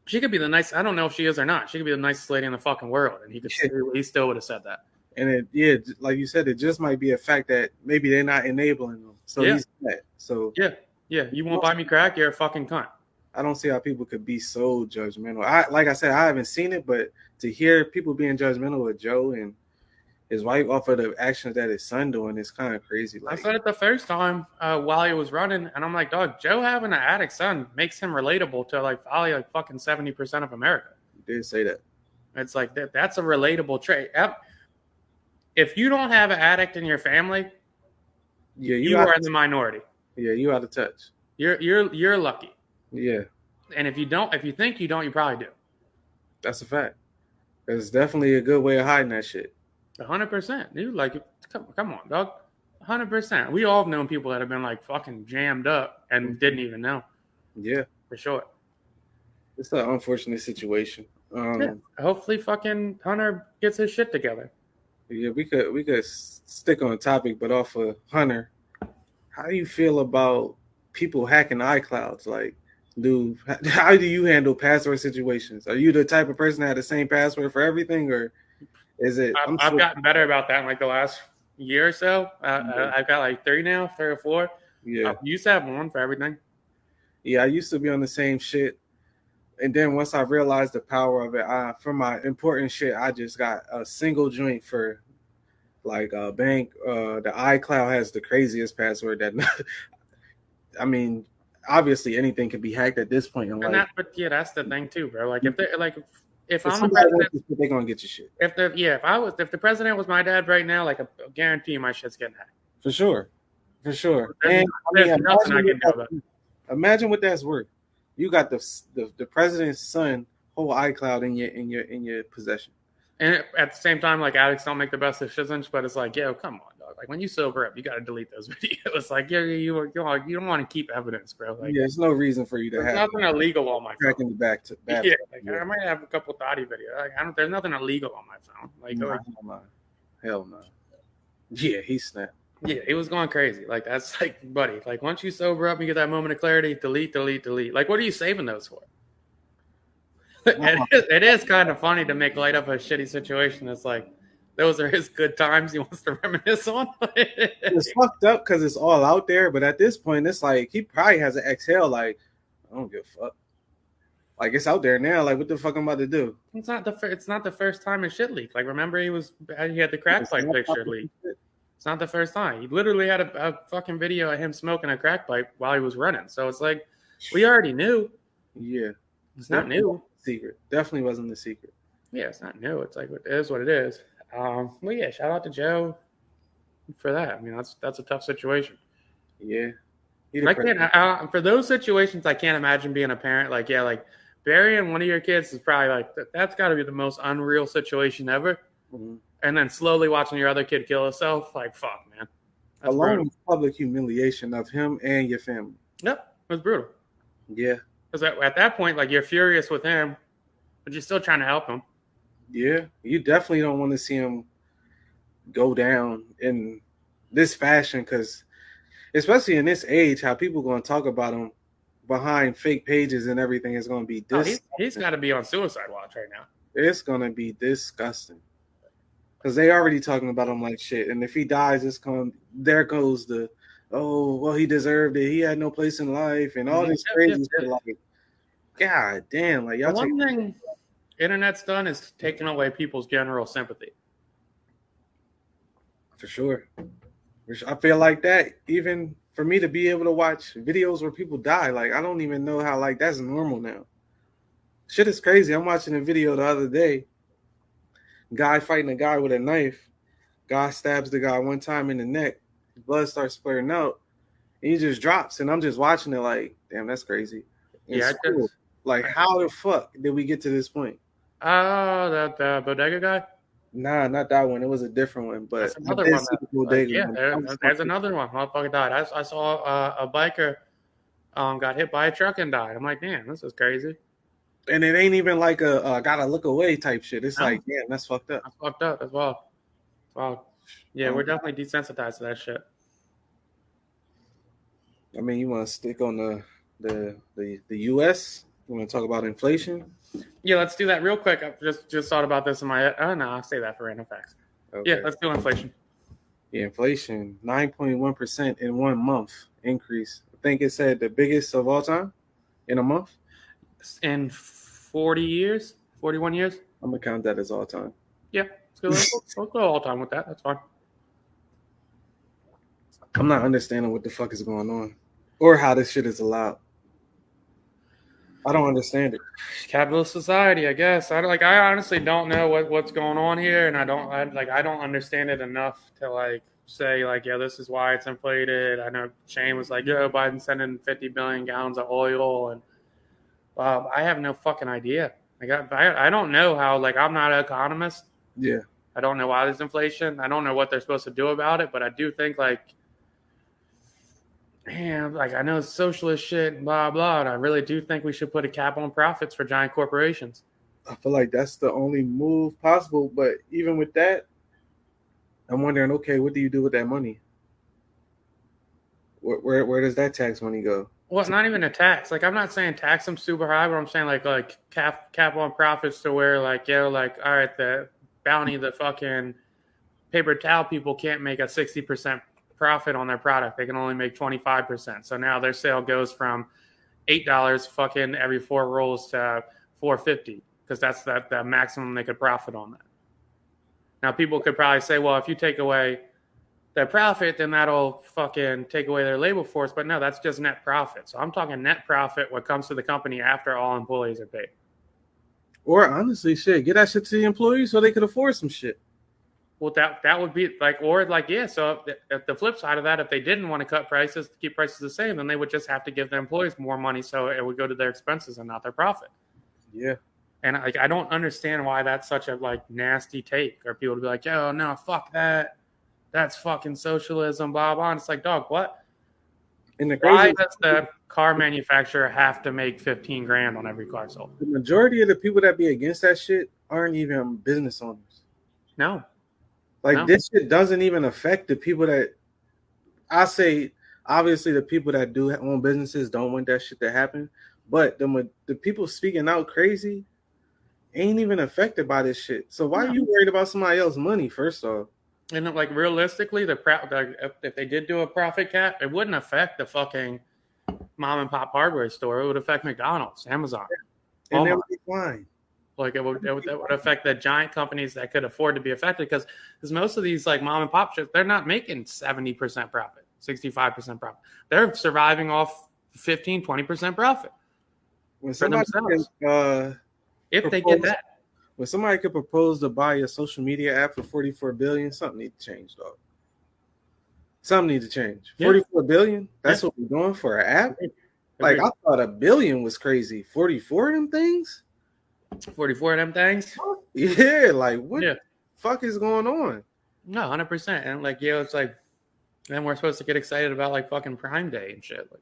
she could be the nice. I don't know if she is or not. She could be the nicest lady in the fucking world, and he still would have said that. And it, yeah, like you said, it just might be a fact that maybe they're not enabling them. So Yeah. he's mad. So Yeah, you won't buy me crack, you're a fucking cunt. I don't see how people could be so judgmental. Like I said, I haven't seen it, but to hear people being judgmental of Joe and his wife off of the actions that his son doing is kind of crazy. I Like, said it the first time while he was running, and I'm like, dog, Joe having an addict son makes him relatable to like probably like fucking 70% of America. you did say that. It's like that's a relatable trait. If you don't have an addict in your family, Yeah, you are in the minority. Yeah, you out of touch. You're lucky. Yeah, And if you think you don't, you probably do. that's a fact. It's definitely a good way of hiding that shit. 100%. You like come on, dog. 100%. We all have known people that have been like fucking jammed up and didn't even know. Yeah, For sure. it's an unfortunate situation. Yeah. Hopefully, fucking Hunter gets his shit together. Yeah, we could stick on topic, but off of Hunter, how do you feel about people hacking iClouds? Like, how do you handle password situations? Are you the type of person that had the same password for everything, or is it? I've gotten better about that in like the last year or so. I've got like 3 now, 3 or 4. Yeah, I used to have one for everything. yeah. I used to be on the same shit, and then once I realized the power of it, for my important shit, I just got a single joint for like a bank. The iCloud has the craziest password that. I mean, obviously anything can be hacked at this point in life. But yeah, that's the thing too, bro. Like if If I'm the somebody wants president, to, they're gonna get your shit if the president was my dad right now, like I guarantee my shit's getting hacked. for sure, for sure. There's nothing I can do about it. Imagine what that's worth. You got the president's son whole iCloud in your possession. And at the same time, like addicts don't make the best decisions, but it's like, yo, come on, dog. Like when you sober up, you got to delete those videos. Like, you don't want to keep evidence, bro. Like, Yeah, there's no reason for you to there's have nothing illegal on my phone. cracking the back to back. Yeah, like, I might have a couple thotty videos. Like, there's nothing illegal on my phone. Like, Hell no. Yeah, he snapped. yeah, it was going crazy. Like that's like, buddy. Like once you sober up and get that moment of clarity, delete. Like, what are you saving those for? It is kind of funny to make light of a shitty situation. It's like those are his good times he wants to reminisce on. It's fucked up because it's all out there, but at this point, it's like he probably has an exhale. Like, I don't give a fuck. Like it's out there now. Like, what the fuck I'm about to do? It's not the first time his shit leaked. Like remember he had the crack pipe picture leaked. It's not the first time. He literally had a fucking video of him smoking a crack pipe while he was running. So it's like, we already knew. Yeah, It's not definitely new. wasn't the secret. Definitely wasn't the secret. Yeah, it's not new. It's like, it is what it is. Well, yeah, shout out to Joe for that. I mean, that's a tough situation. Yeah, he the I can't, president. for those situations, I can't imagine being a parent. Like, yeah, like burying one of your kids is probably like, that's got to be the most unreal situation ever. Mhm. And then slowly watching your other kid kill himself, like, fuck, man. That's Along brutal. with public humiliation of him and your family. Yep, it was brutal. Yeah, Because at that point, like, you're furious with him, but you're still trying to help him. yeah. You definitely don't want to see him go down in this fashion, because especially in this age, how people going to talk about him behind fake pages and everything is going to be Oh, this. he's got to be on suicide watch right now. It's going to be disgusting. Because they already talking about him like shit, and if he dies, it's going. There goes the, oh well, he deserved it. He had no place in life, and all this Yep, yep, crazy shit. yep. Like, god damn, like The y'all take one thing internet's done is taking away people's general sympathy. for sure. I feel like that even for me to be able to watch videos where people die, like I don't even know how like that's normal now. Shit is crazy. I'm watching a video the other day. Guy fighting a guy with a knife. Guy stabs the guy one time in the neck. Blood starts splattering out. And he just drops. And I'm just watching it like, damn, that's crazy. Yeah, It's cool. Like, how the fuck did we get to this point? oh, that bodega guy. Nah, not that one. It was a different one. But That's I another did one. see the Like, bodega yeah, one. there's another one. Motherfucker died. I saw a biker got hit by a truck and died. I'm like, damn, this is crazy. And it ain't even like a gotta look away type shit. It's No, like, damn, that's fucked up. that's fucked up as well. Wow. Yeah, we're definitely desensitized to that shit. I mean, you want to stick on the U.S. You want to talk about inflation? Yeah, let's do that real quick. I just thought about this in my head. Oh no, I'll say that for random facts. Okay. Yeah, let's do inflation. Yeah, inflation 9.1% in 1 month increase. I think it said the biggest of all time in a month. In 40 years, 41 years. I'm gonna count that as all time. Yeah, let's go all time with that. That's fine. I'm not understanding what the fuck is going on, or how this shit is allowed. I don't understand it. Capitalist society, I guess. I honestly don't know what's going on here, and I don't understand it enough to like say like, yeah, this is why it's inflated. I know Shane was like, yo, Biden's sending 50 billion gallons of oil, and I have no fucking idea. Like I don't know how. Like I'm not an economist. Yeah. I don't know why there's inflation. I don't know what they're supposed to do about it, but I do think like, man, like I know it's socialist shit, blah blah, and I really do think we should put a cap on profits for giant corporations. I feel like that's the only move possible. But even with that, I'm wondering, okay, what do you do with that money? Where does that tax money go? Well, it's not even a tax. Like I'm not saying tax them super high, but I'm saying like cap on profits to where like, you know, like all right, the bounty, the fucking paper towel people can't make a 60% profit on their product. They can only make 25%. So now their sale goes from $8 fucking every 4 rolls to $4.50 because that's the maximum they could profit on that. Now people could probably say, well, if you take away their profit, then that'll fucking take away their labor force. But no, that's just net profit. So I'm talking net profit what comes to the company after all employees are paid. Or honestly, shit, get that shit to the employees so they could afford some shit. Well, that would be like, or like, yeah. So if the flip side of that, if they didn't want to cut prices, keep prices the same, then they would just have to give their employees more money, so it would go to their expenses and not their profit. Yeah. And like, I don't understand why that's such a like nasty take, or people would be like, "Yo, no, fuck that. That's fucking socialism." Blah blah. And it's like, dog, what? And the Why crazy, does the car manufacturer have to make 15 grand on every car sold? the majority of the people that be against that shit aren't even business owners. No. Like No. this shit doesn't even affect the people that I say. Obviously, the people that do own businesses don't want that shit to happen. But the people speaking out crazy ain't even affected by this shit. So why No. are you worried about somebody else's money? First off, And like realistically, if they did do a profit cap, it wouldn't affect the fucking mom and pop hardware store. It would affect McDonald's, Amazon, and they Walmart. would be fine. Like it would affect the giant companies that could afford to be affected because most of these like mom and pop shops, they're not making 70% profit, 65% profit. They're surviving off 15-20% profit When for somebody themselves. can If they get propose, that. when somebody could propose to buy a social media app for 44 billion, something need to change, dog. Something need to change. Yeah. 44 billion? Yeah. That's what we're doing for an app? Agreed. Like Agreed. I thought a billion was crazy. 44 of them things? 44 of them things. Yeah, like what Yeah. the fuck is going on? No, 100%. And like, it's like, then we're supposed to get excited about like fucking Prime Day and shit. Like,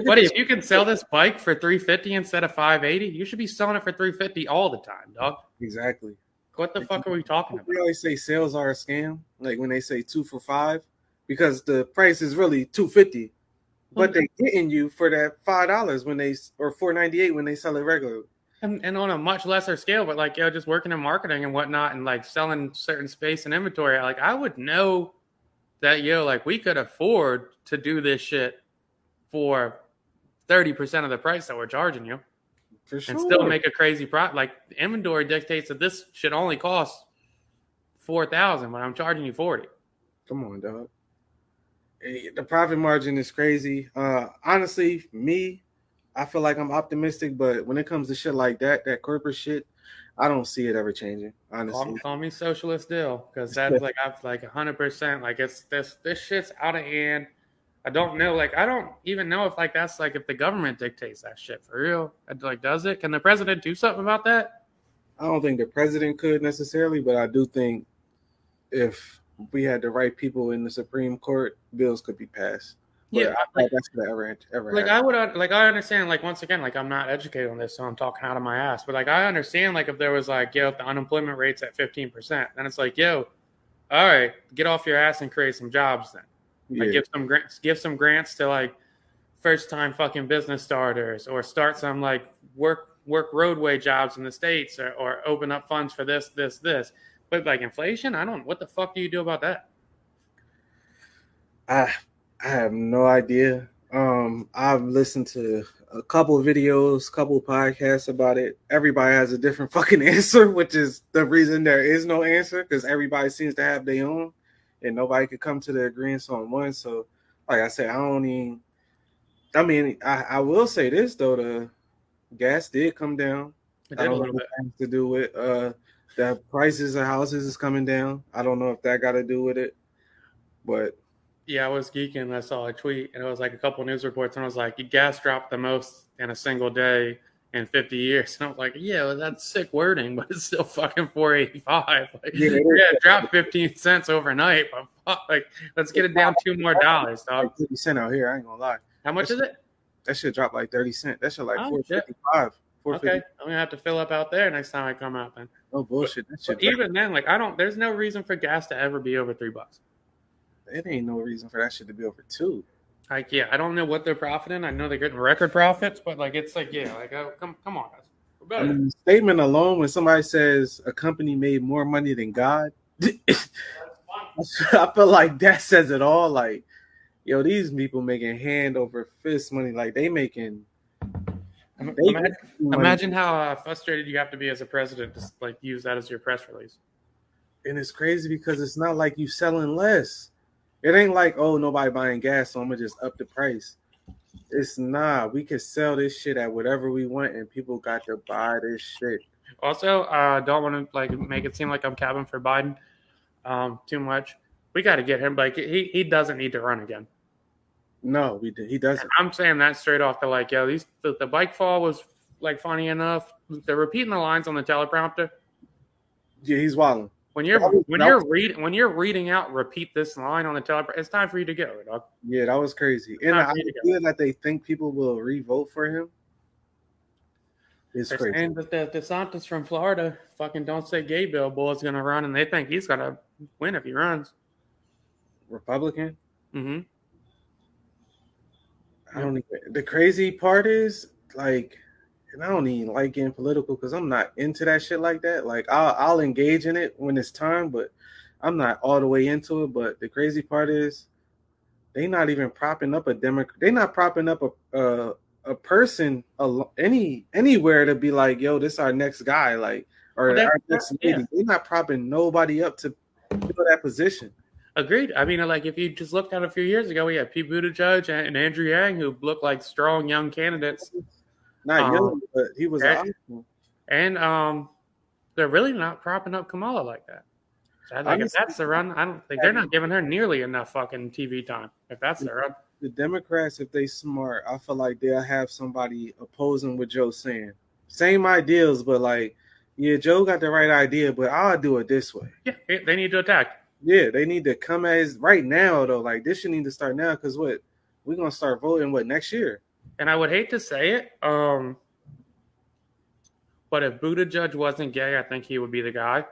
buddy, if you can sell this bike for 350 instead of 580, you should be selling it for 350 all the time, dog. Exactly. What the fuck are we talking about? They always say sales are a scam, like when they say 2 for $5, because the price is really $250, but they're getting you for that $5 when they or $4.98 when they sell it regularly. And on a much lesser scale, but like just working in marketing and whatnot, and like selling certain space and inventory, like I would know that like we could afford to do this shit for 30% of the price that we're charging you. For And still sure. make a crazy profit. Like inventory dictates that this should only cost 4,000, but I'm charging you 40. Come on, dog. The profit margin is crazy. Honestly, I feel like I'm optimistic, but when it comes to shit like that corporate shit, I don't see it ever changing. Honestly, Call me socialist deal, because that's like I've like 100%. Like it's this shit's out of hand. I don't know. Like I don't even know if like that's like if the government dictates that shit for real. Like does it? Can the president do something about that? I don't think the president could necessarily, but I do think if we had the right people in the Supreme Court, bills could be passed. But Yeah, I like thought that's gonna ever like happen. I would like I understand like once again like I'm not educated on this, so I'm talking out of my ass. But like I understand like if there was like if the unemployment rate's at 15%, then it's like all right, get off your ass and create some jobs then. Like Yeah, give some grants to like first time fucking business starters, or start some like work roadway jobs in the states, or open up funds for this. But like inflation, I don't. What the fuck do you do about that? I I have no idea. I've listened to a couple of videos, couple of podcasts about it. Everybody has a different fucking answer, which is the reason there is no answer because everybody seems to have their own, and nobody could come to the agreement on one. So, like I said, I don't even. I mean, I will say this though: the gas did come down. It I did a don't know little what bit. that has to do with the prices of houses is coming down. I don't know if that got to do with it, but Yeah, I was geeking. I saw a tweet, and it was like a couple news reports, and I was like, gas dropped the most in a single day in 50 years. And I was like, yeah, well, that's sick wording, but it's still fucking 485. Like, yeah, yeah, it dropped 15 cents overnight, but fuck, like, let's get it down $2 more, dog. like 50 cents out here. I ain't gonna lie. How much is it? That shit dropped like 30 cents. That shit like Oh, shit. 4.55, Okay. 4.50. I'm going to have to fill up out there next time I come out then. No But, bullshit. That but shit dropped. even then, like, there's no reason for gas to ever be over $3. It ain't no reason for that shit to be over 2. Like, yeah, I don't know what they're profiting. I know they're getting record profits, but like, it's like, yeah, like, oh, come on, guys. We're I better. mean, the statement alone, when somebody says a company made more money than God, I feel like that says it all. Like, yo, these people making hand over fist money. Like they making. Imagine how frustrated you have to be as a president to like use that as your press release. And it's crazy because it's not like you selling less. It ain't like, oh, nobody buying gas, so I'm gonna just up the price. It's not. We can sell this shit at whatever we want, and people got to buy this shit. Also, don't want to like make it seem like I'm capping for Biden too much. We got to get him. Like he doesn't need to run again. No, he doesn't. I'm saying that straight off. The like, the bike fall was like funny enough. They're repeating the lines on the teleprompter. Yeah, he's wilding. When you're reading out, repeat this line on the teleprompter. It's time for you to go, dog. Yeah, that was crazy. And the idea that they think people will re-vote for him is They're crazy. saying that the DeSantis from Florida fucking don't say gay bill bull is going to run, and they think he's going to win if he runs. Republican. Mm-hmm. I don't even. The crazy part is like, and I don't even like getting political because I'm not into that shit like that. Like I'll engage in it when it's time, but I'm not all the way into it. But the crazy part is they not even propping up a Democrat. They not propping up a person anywhere to be like, yo, this our next guy, like, Well, or our next yeah, lady. They're not propping nobody up to fill that position. agreed. I mean, like if you just looked at a few years ago, we had Pete Buttigieg and Andrew Yang who looked like strong young candidates. Not Um, young, but he was an and, option. and they're really not propping up Kamala like that. So I think if Honestly, that's the run, I don't think they're not giving her nearly enough fucking TV time. If that's the run, the Democrats, if they smart, I feel like they'll have somebody opposing what Joe's saying. Same ideals, but like, yeah, Joe got the right idea, but I'll do it this way. yeah, they need to attack. Yeah, they need to come as right now though. Like this should need to start now because what we're gonna start voting what next year. And I would hate to say it, but if Buttigieg wasn't gay, I think he would be the guy.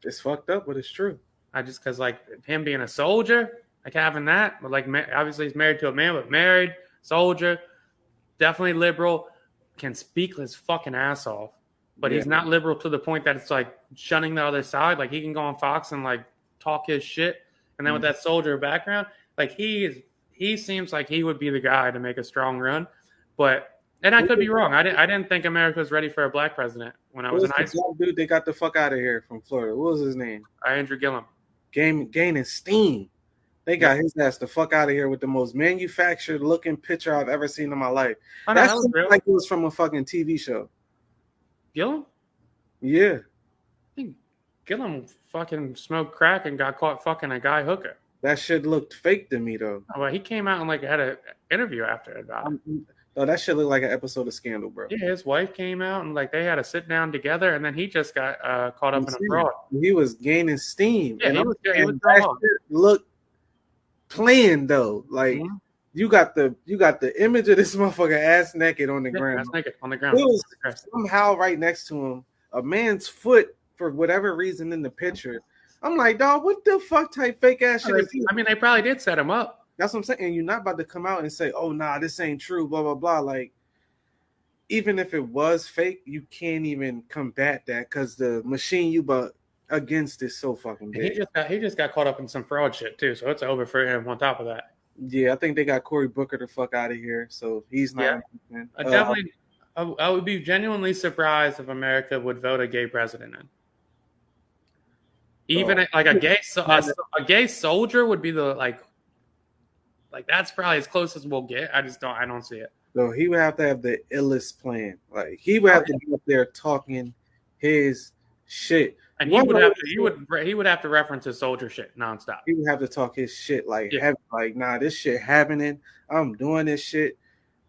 It's fucked up, but it's true. I just because like him being a soldier, like having that, but like obviously he's married to a man, but married soldier, definitely liberal, can speak his fucking ass off. But Yeah. he's not liberal to the point that it's like shunning the other side. Like he can go on Fox and like talk his shit, and then with that soldier background, like he seems like he would be the guy to make a strong run. But and I could be wrong. I didn't think America was ready for a black president when I What was in was high the school. black dude they got the fuck out of here from Florida? What was his name? Andrew Gillum. Gaining steam. They Yeah. got his ass the fuck out of here with the most manufactured looking picture I've ever seen in my life. Oh no, That that was seems real. like it was from a fucking TV show. Gillum. Yeah. I think Gillum fucking smoked crack and got caught fucking a guy hooker. That shit looked fake to me though. Well, he came out and like had an interview after about it. Oh, that shit looked like an episode of Scandal, bro. Yeah, his wife came out and like they had a sit down together, and then he just got caught up in a fraud. He was gaining steam, Yeah, and he was that wrong. shit looked planned though. Like you got the image of this motherfucker ass naked on the ground. Ass naked on the ground. It was somehow right next to him, a man's foot for whatever reason in the picture. I'm like, dog, what the fuck type fake ass shit is this? I mean, they probably did set him up. That's what I'm saying. And you're not about to come out and say, oh, nah, this ain't true, blah, blah, blah. Like, even if it was fake, you can't even combat that because the machine you but against is so fucking big. He just got caught up in some fraud shit too, so it's over for him on top of that. Yeah, I think they got Cory Booker the fuck out of here, so he's not. Yeah. I would be genuinely surprised if America would vote a gay president in. Even like a gay soldier would be the like that's probably as close as we'll get. I don't see it. So he would have to have the illest plan. Like he would have to be up there talking his shit. And he would have to reference his soldier shit nonstop. He would have to talk his shit like like, nah, this shit happening. I'm doing this shit.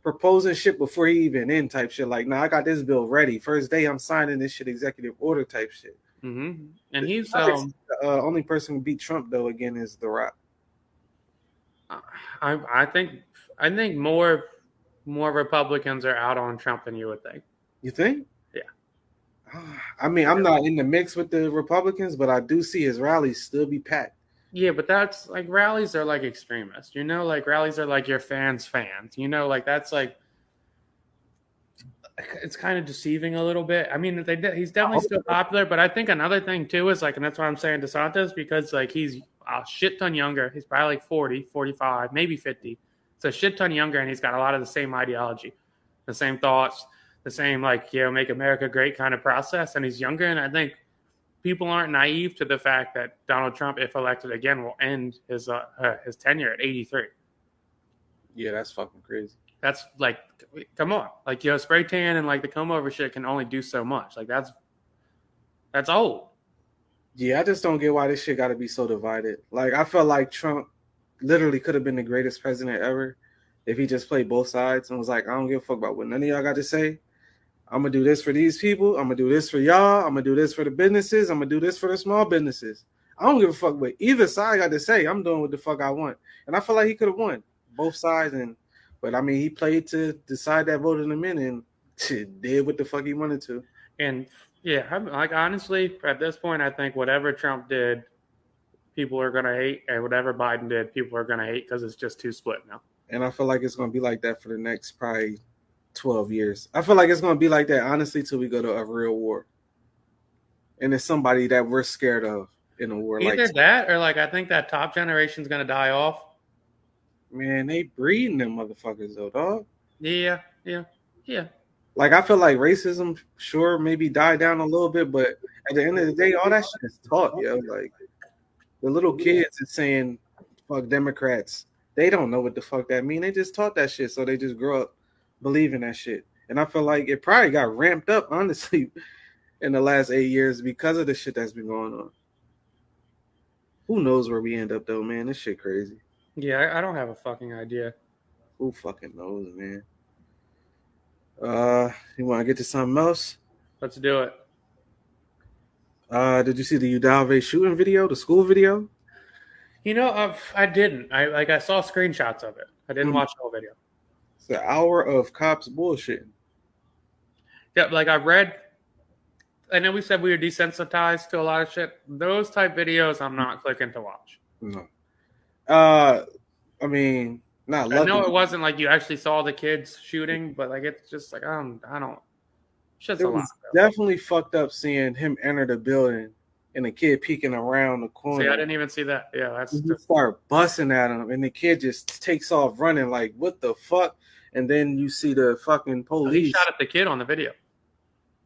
Proposing shit before he even in type shit. Like, nah, I got this bill ready. First day I'm signing this shit executive order type shit. Mm-hmm. And he's the only person who beat Trump though again is The Rock. I think more Republicans are out on Trump than you would think. You think? Yeah. I mean, I'm not in the mix with the Republicans, but I do see his rallies still be packed. Yeah, but that's like rallies are like extremists, you know, like rallies are like your fans, you know, like that's like it's kind of deceiving a little bit. I mean, he's definitely still popular, but I think another thing too is like, and that's why I'm saying DeSantis because like he's a shit ton younger. He's probably like 40, 45, maybe 50. It's a shit ton younger, and he's got a lot of the same ideology, the same thoughts, the same like make America great kind of process. And he's younger, and I think people aren't naive to the fact that Donald Trump, if elected again, will end his tenure at 83. Yeah, that's fucking crazy. That's like, come on, like spray tan and like the comb over shit can only do so much. Like that's old. Yeah, I just don't get why this shit got to be so divided. Like I felt like Trump literally could have been the greatest president ever if he just played both sides and was like, I don't give a fuck about what none of y'all got to say. I'm going to do this for these people. I'm going to do this for y'all. I'm going to do this for the businesses. I'm going to do this for the small businesses. I don't give a fuck what either side got to say. I'm doing what the fuck I want. And I feel like he could have won both sides. But I mean, he played to decide that vote in a minute and did what the fuck he wanted to. And yeah, like honestly, at this point, I think whatever Trump did, people are going to hate. And whatever Biden did, people are going to hate because it's just too split now. And I feel like it's going to be like that for the next probably 12 years. I feel like it's going to be like that, honestly, till we go to a real war. And it's somebody that we're scared of in a war. Either that or like I think that top generation is going to die off. Man, they breeding them motherfuckers though, dog. Yeah, yeah, yeah. Like I feel like racism, sure, maybe died down a little bit, but at the end of the day, all that shit is taught, yo. Like the little kids is saying fuck Democrats. They don't know what the fuck that mean. They just taught that shit, so they just grow up believing that shit. And I feel like it probably got ramped up, honestly, in the last 8 years because of the shit that's been going on. Who knows where we end up though, man? This shit crazy. Yeah, I don't have a fucking idea. Who fucking knows, man? You want to get to something else? Let's do it. Did you see the Udalve shooting video, the school video? You know, I didn't. I saw screenshots of it. I didn't watch the whole video. It's an hour of cops bullshitting. Yeah, like I read. I know we said we were desensitized to a lot of shit. Those type videos, I'm not clicking to watch. No. I mean, not I know lucky. it wasn't like you actually saw the kids shooting, but like it's just like I don't. Shit's It a lot. was definitely fucked up seeing him enter the building and the kid peeking around the corner. See, I didn't even see that. Yeah, that's. You start busting at him, and the kid just takes off running like, "What the fuck?" And then you see the fucking police. He shot at the kid on the video.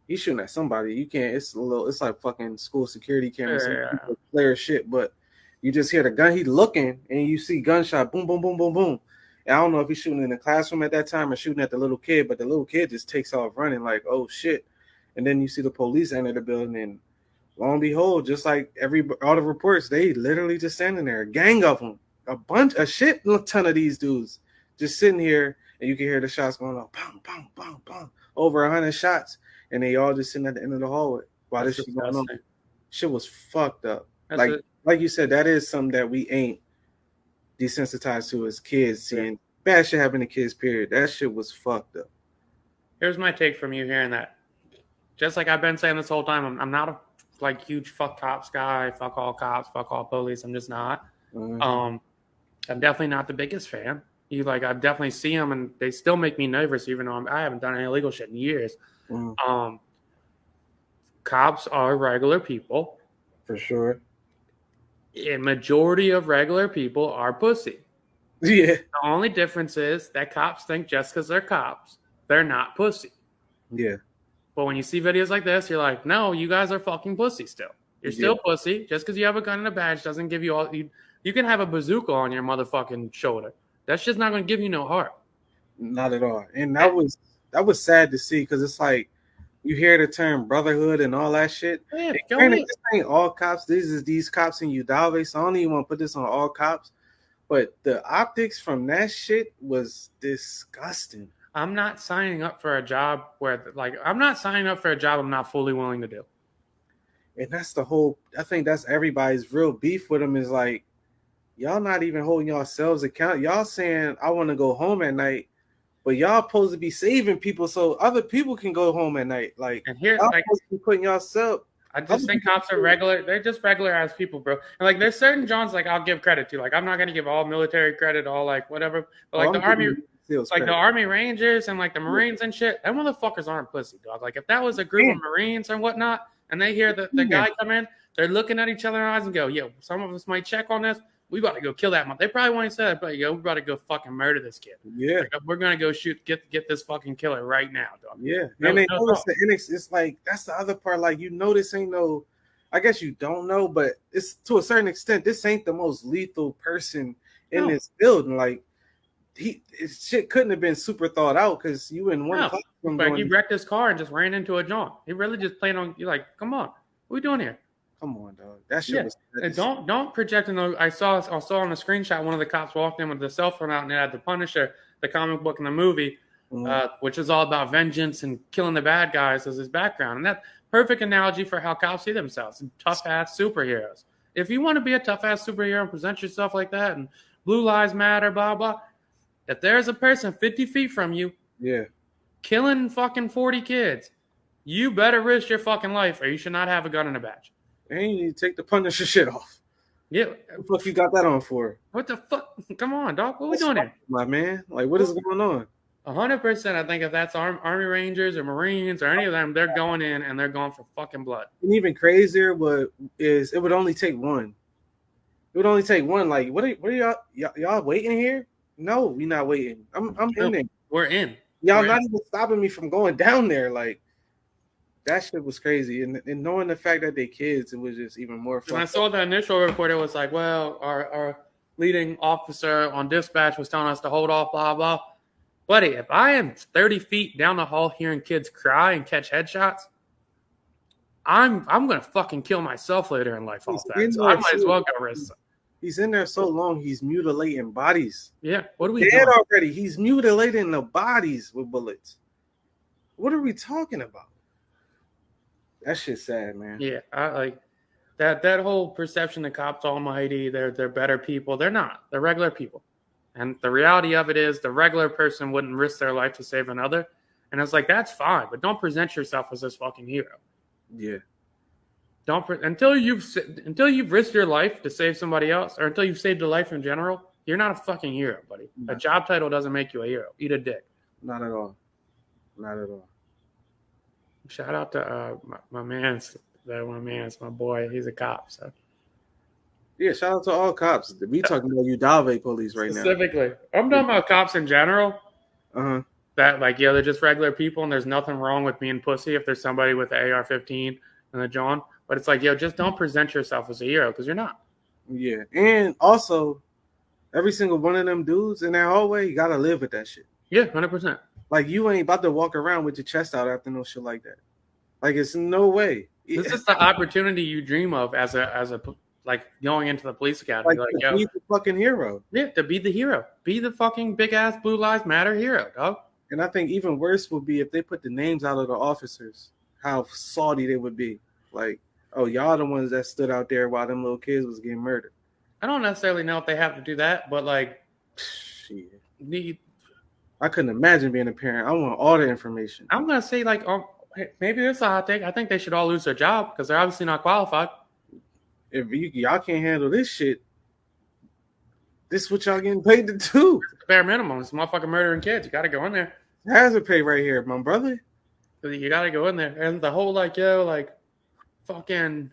He's shooting at somebody. You can't. It's a little. It's like fucking school security cameras. Yeah. Player shit, but you just hear the gun. He's looking, and you see gunshot. Boom, boom, boom, boom, boom. And I don't know if he's shooting in the classroom at that time or shooting at the little kid, but the little kid just takes off running like, oh shit. And then you see the police enter the building, and lo and behold, just like all the reports, they literally just standing there, a gang of them, a shit ton of these dudes just sitting here, and you can hear the shots going off, bang, bang, bang, bang, over 100 shots. And they all just sitting at the end of the hallway while this shit going on. Shit was fucked up. Like you said, that is something that we ain't desensitized to as kids, seeing bad shit happen to kids, period. That shit was fucked up. Here's my take from you hearing that. Just like I've been saying this whole time, I'm not a like huge fuck cops guy, fuck all cops, fuck all police. I'm just not. Mm-hmm. I'm definitely not the biggest fan. I definitely see them, and they still make me nervous, even though I haven't done any illegal shit in years. Mm-hmm. Cops are regular people. For sure. A majority of regular people are pussy. Yeah. The only difference is that cops think just because they're cops, they're not pussy. Yeah. But when you see videos like this, you're like, no, you guys are fucking pussy still. You're still pussy. Just because you have a gun and a badge doesn't give you all. You can have a bazooka on your motherfucking shoulder. That's just not going to give you no heart. Not at all. And that was sad to see, because it's like you hear the term brotherhood and all that shit. Yeah, this ain't all cops. These cops in Udalve, so I don't even want to put this on all cops. But the optics from that shit was disgusting. I'm not signing up for a job I'm not signing up for a job I'm not fully willing to do. And that's I think that's everybody's real beef with them, is like, y'all not even holding yourselves account. Y'all saying, I want to go home at night, but y'all supposed to be saving people so other people can go home at night. Like, and here's y'all supposed to be putting yourself. I just think cops are regular. They're just regular ass people, bro. And like, there's certain Johns like I'll give credit to. Like, I'm not gonna give all military credit, all like whatever. But like the Army, like the Army Rangers and like the Marines and shit, them motherfuckers aren't pussy, dog. Like if that was a group of Marines and whatnot, and they hear the guy come in, they're looking at each other in the eyes and go, "Yo, some of us might check on this. We about to go kill that." They probably won't say that, but yo, we about to go fucking murder this kid. Yeah, like, we're gonna go get this fucking killer right now, dog. Yeah, and they notice it's like that's the other part. Like, you know, this ain't no. I guess you don't know, but it's to a certain extent, this ain't the most lethal person in this building. Like, shit couldn't have been super thought out, because you in one classroom. Like, he wrecked his car and just ran into a John. He really just planned on. You're like, come on, what are we doing here? Come on, dog. That shit was. And don't project. I saw on the screenshot one of the cops walked in with the cell phone out and it had the Punisher, the comic book and the movie, which is all about vengeance and killing the bad guys as his background. And that perfect analogy for how cops see themselves, tough ass superheroes. If you want to be a tough ass superhero and present yourself like that, and blue lives matter, blah blah. If there's a person 50 feet from you, killing fucking 40 kids, you better risk your fucking life, or you should not have a gun and a badge. And you need to take the Punisher shit off. Yeah. What the fuck you got that on for? What the fuck? Come on, dog. What are we doing here? My man. Like, what is going on? 100%. I think if that's Army Rangers or Marines or any of them, they're going in and they're going for fucking blood. And even crazier is it would only take one. It would only take one. Like, what are y'all waiting here? No, we're not waiting. I'm in there. We're in. Y'all We're not in. even stopping me from going down there. Like, that shit was crazy. And knowing the fact that they kids, it was just even more And I fucked up. saw the initial report. It was like, well, our leading officer on dispatch was telling us to hold off, blah, blah. Buddy, if I am 30 feet down the hall hearing kids cry and catch headshots, I'm gonna fucking kill myself later in life He's off that. in So I there might as so well go risk. he's in there so long, he's mutilating bodies. Yeah, what are we Dead doing? already. He's mutilating the bodies with bullets. What are we talking about? That shit's sad, man. Yeah, I like that whole perception the cops almighty, they're better people. They're not. They're regular people. And the reality of it is the regular person wouldn't risk their life to save another. And it's like that's fine, but don't present yourself as this fucking hero. Yeah. Don't until you've risked your life to save somebody else, or until you've saved a life in general. You're not a fucking hero, buddy. No. A job title doesn't make you a hero. Eat a dick. Not at all. Not at all. Shout out to my man's my boy. He's a cop. So Yeah, shout out to all cops. We talking about Uvalde police right now. specifically, I'm talking about cops in general. Uh-huh. That like yeah, they're just regular people, and there's nothing wrong with being pussy if there's somebody with the AR-15 and the John. But it's like yo, just don't present yourself as a hero because you're not. Yeah. And also, every single one of them dudes in that hallway, you gotta live with that shit. Yeah, 100%. Like, you ain't about to walk around with your chest out after no shit like that. Like, it's no way. This is the opportunity you dream of as a like going into the police academy. Like Yo, he's the fucking hero. yeah, to be the hero, be the fucking big ass blue lives matter hero, dog. And I think even worse would be if they put the names out of the officers, how salty they would be. Like, oh, y'all the ones that stood out there while them little kids was getting murdered. I don't necessarily know if they have to do that, but like, Shit. need. I couldn't imagine being a parent. I want all the information. I'm gonna say like, maybe this is a hot take. I think they should all lose their job because they're obviously not qualified. If y'all can't handle this shit, this is what y'all getting paid to do. Bare minimum, it's motherfucking murdering kids. You got to go in there. Hazard pay right here, my brother. You got to go in there, and the whole like, yo, like, fucking,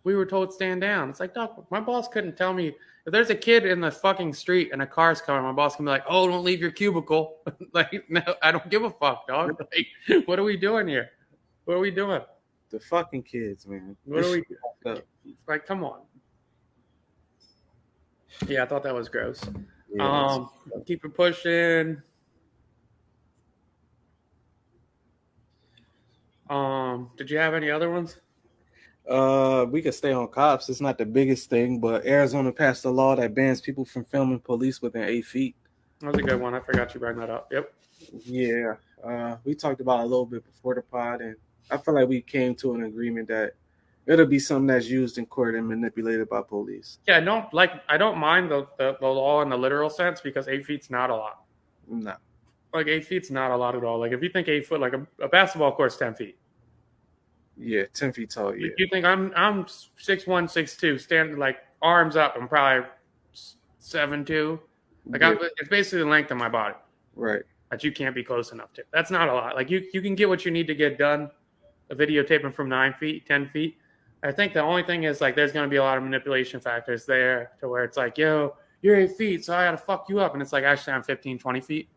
we were told stand down. It's like, dog, my boss couldn't tell me if there's a kid in the fucking street and a car's coming. My boss can be like, oh, don't leave your cubicle. Like, no, I don't give a fuck, dog. Like, what are we doing here? What are we doing? The fucking kids, man. What are we? Like, come on. Yeah, I thought that was gross. Yeah, keep it pushing. Did you have any other ones? We could stay on cops. It's not the biggest thing, but Arizona passed a law that bans people from filming police within 8 feet. That was a good one. I forgot you brought that up. Yep. Yeah. We talked about it a little bit before the pod, and I feel like we came to an agreement that it'll be something that's used in court and manipulated by police. Yeah, I don't mind the law in the literal sense because 8 feet's not a lot. No. Like 8 feet's not a lot at all. Like if you think 8 foot, like a basketball court's 10 feet. Yeah, 10 feet tall. Yeah. You think I'm 6'1", 6'2", standing like arms up. I'm probably 7'2". Like yeah. it's basically the length of my body. Right. That you can't be close enough to. That's not a lot. Like you can get what you need to get done. A videotaping from 9 feet, 10 feet. I think the only thing is like there's going to be a lot of manipulation factors there to where it's like, yo, you're 8 feet, so I got to fuck you up. And it's like, actually, I'm 15, 20 feet.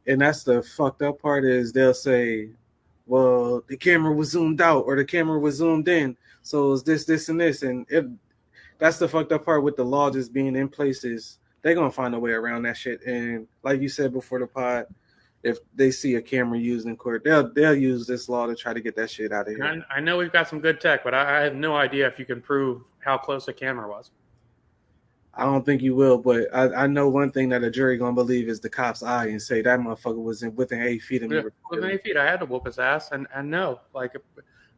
And that's the fucked up part is they'll say, well, the camera was zoomed out or the camera was zoomed in. So it's this, and this. And that's the fucked up part with the law just being in place is they're going to find a way around that shit. And like you said before the pod, if they see a camera used in court, they'll use this law to try to get that shit out of here. I know we've got some good tech, but I have no idea if you can prove how close a camera was. I don't think you will, but I know one thing that a jury gonna believe is the cop's eye and say that motherfucker was within 8 feet of me. Within 8 feet, I had to whoop his ass, and no, like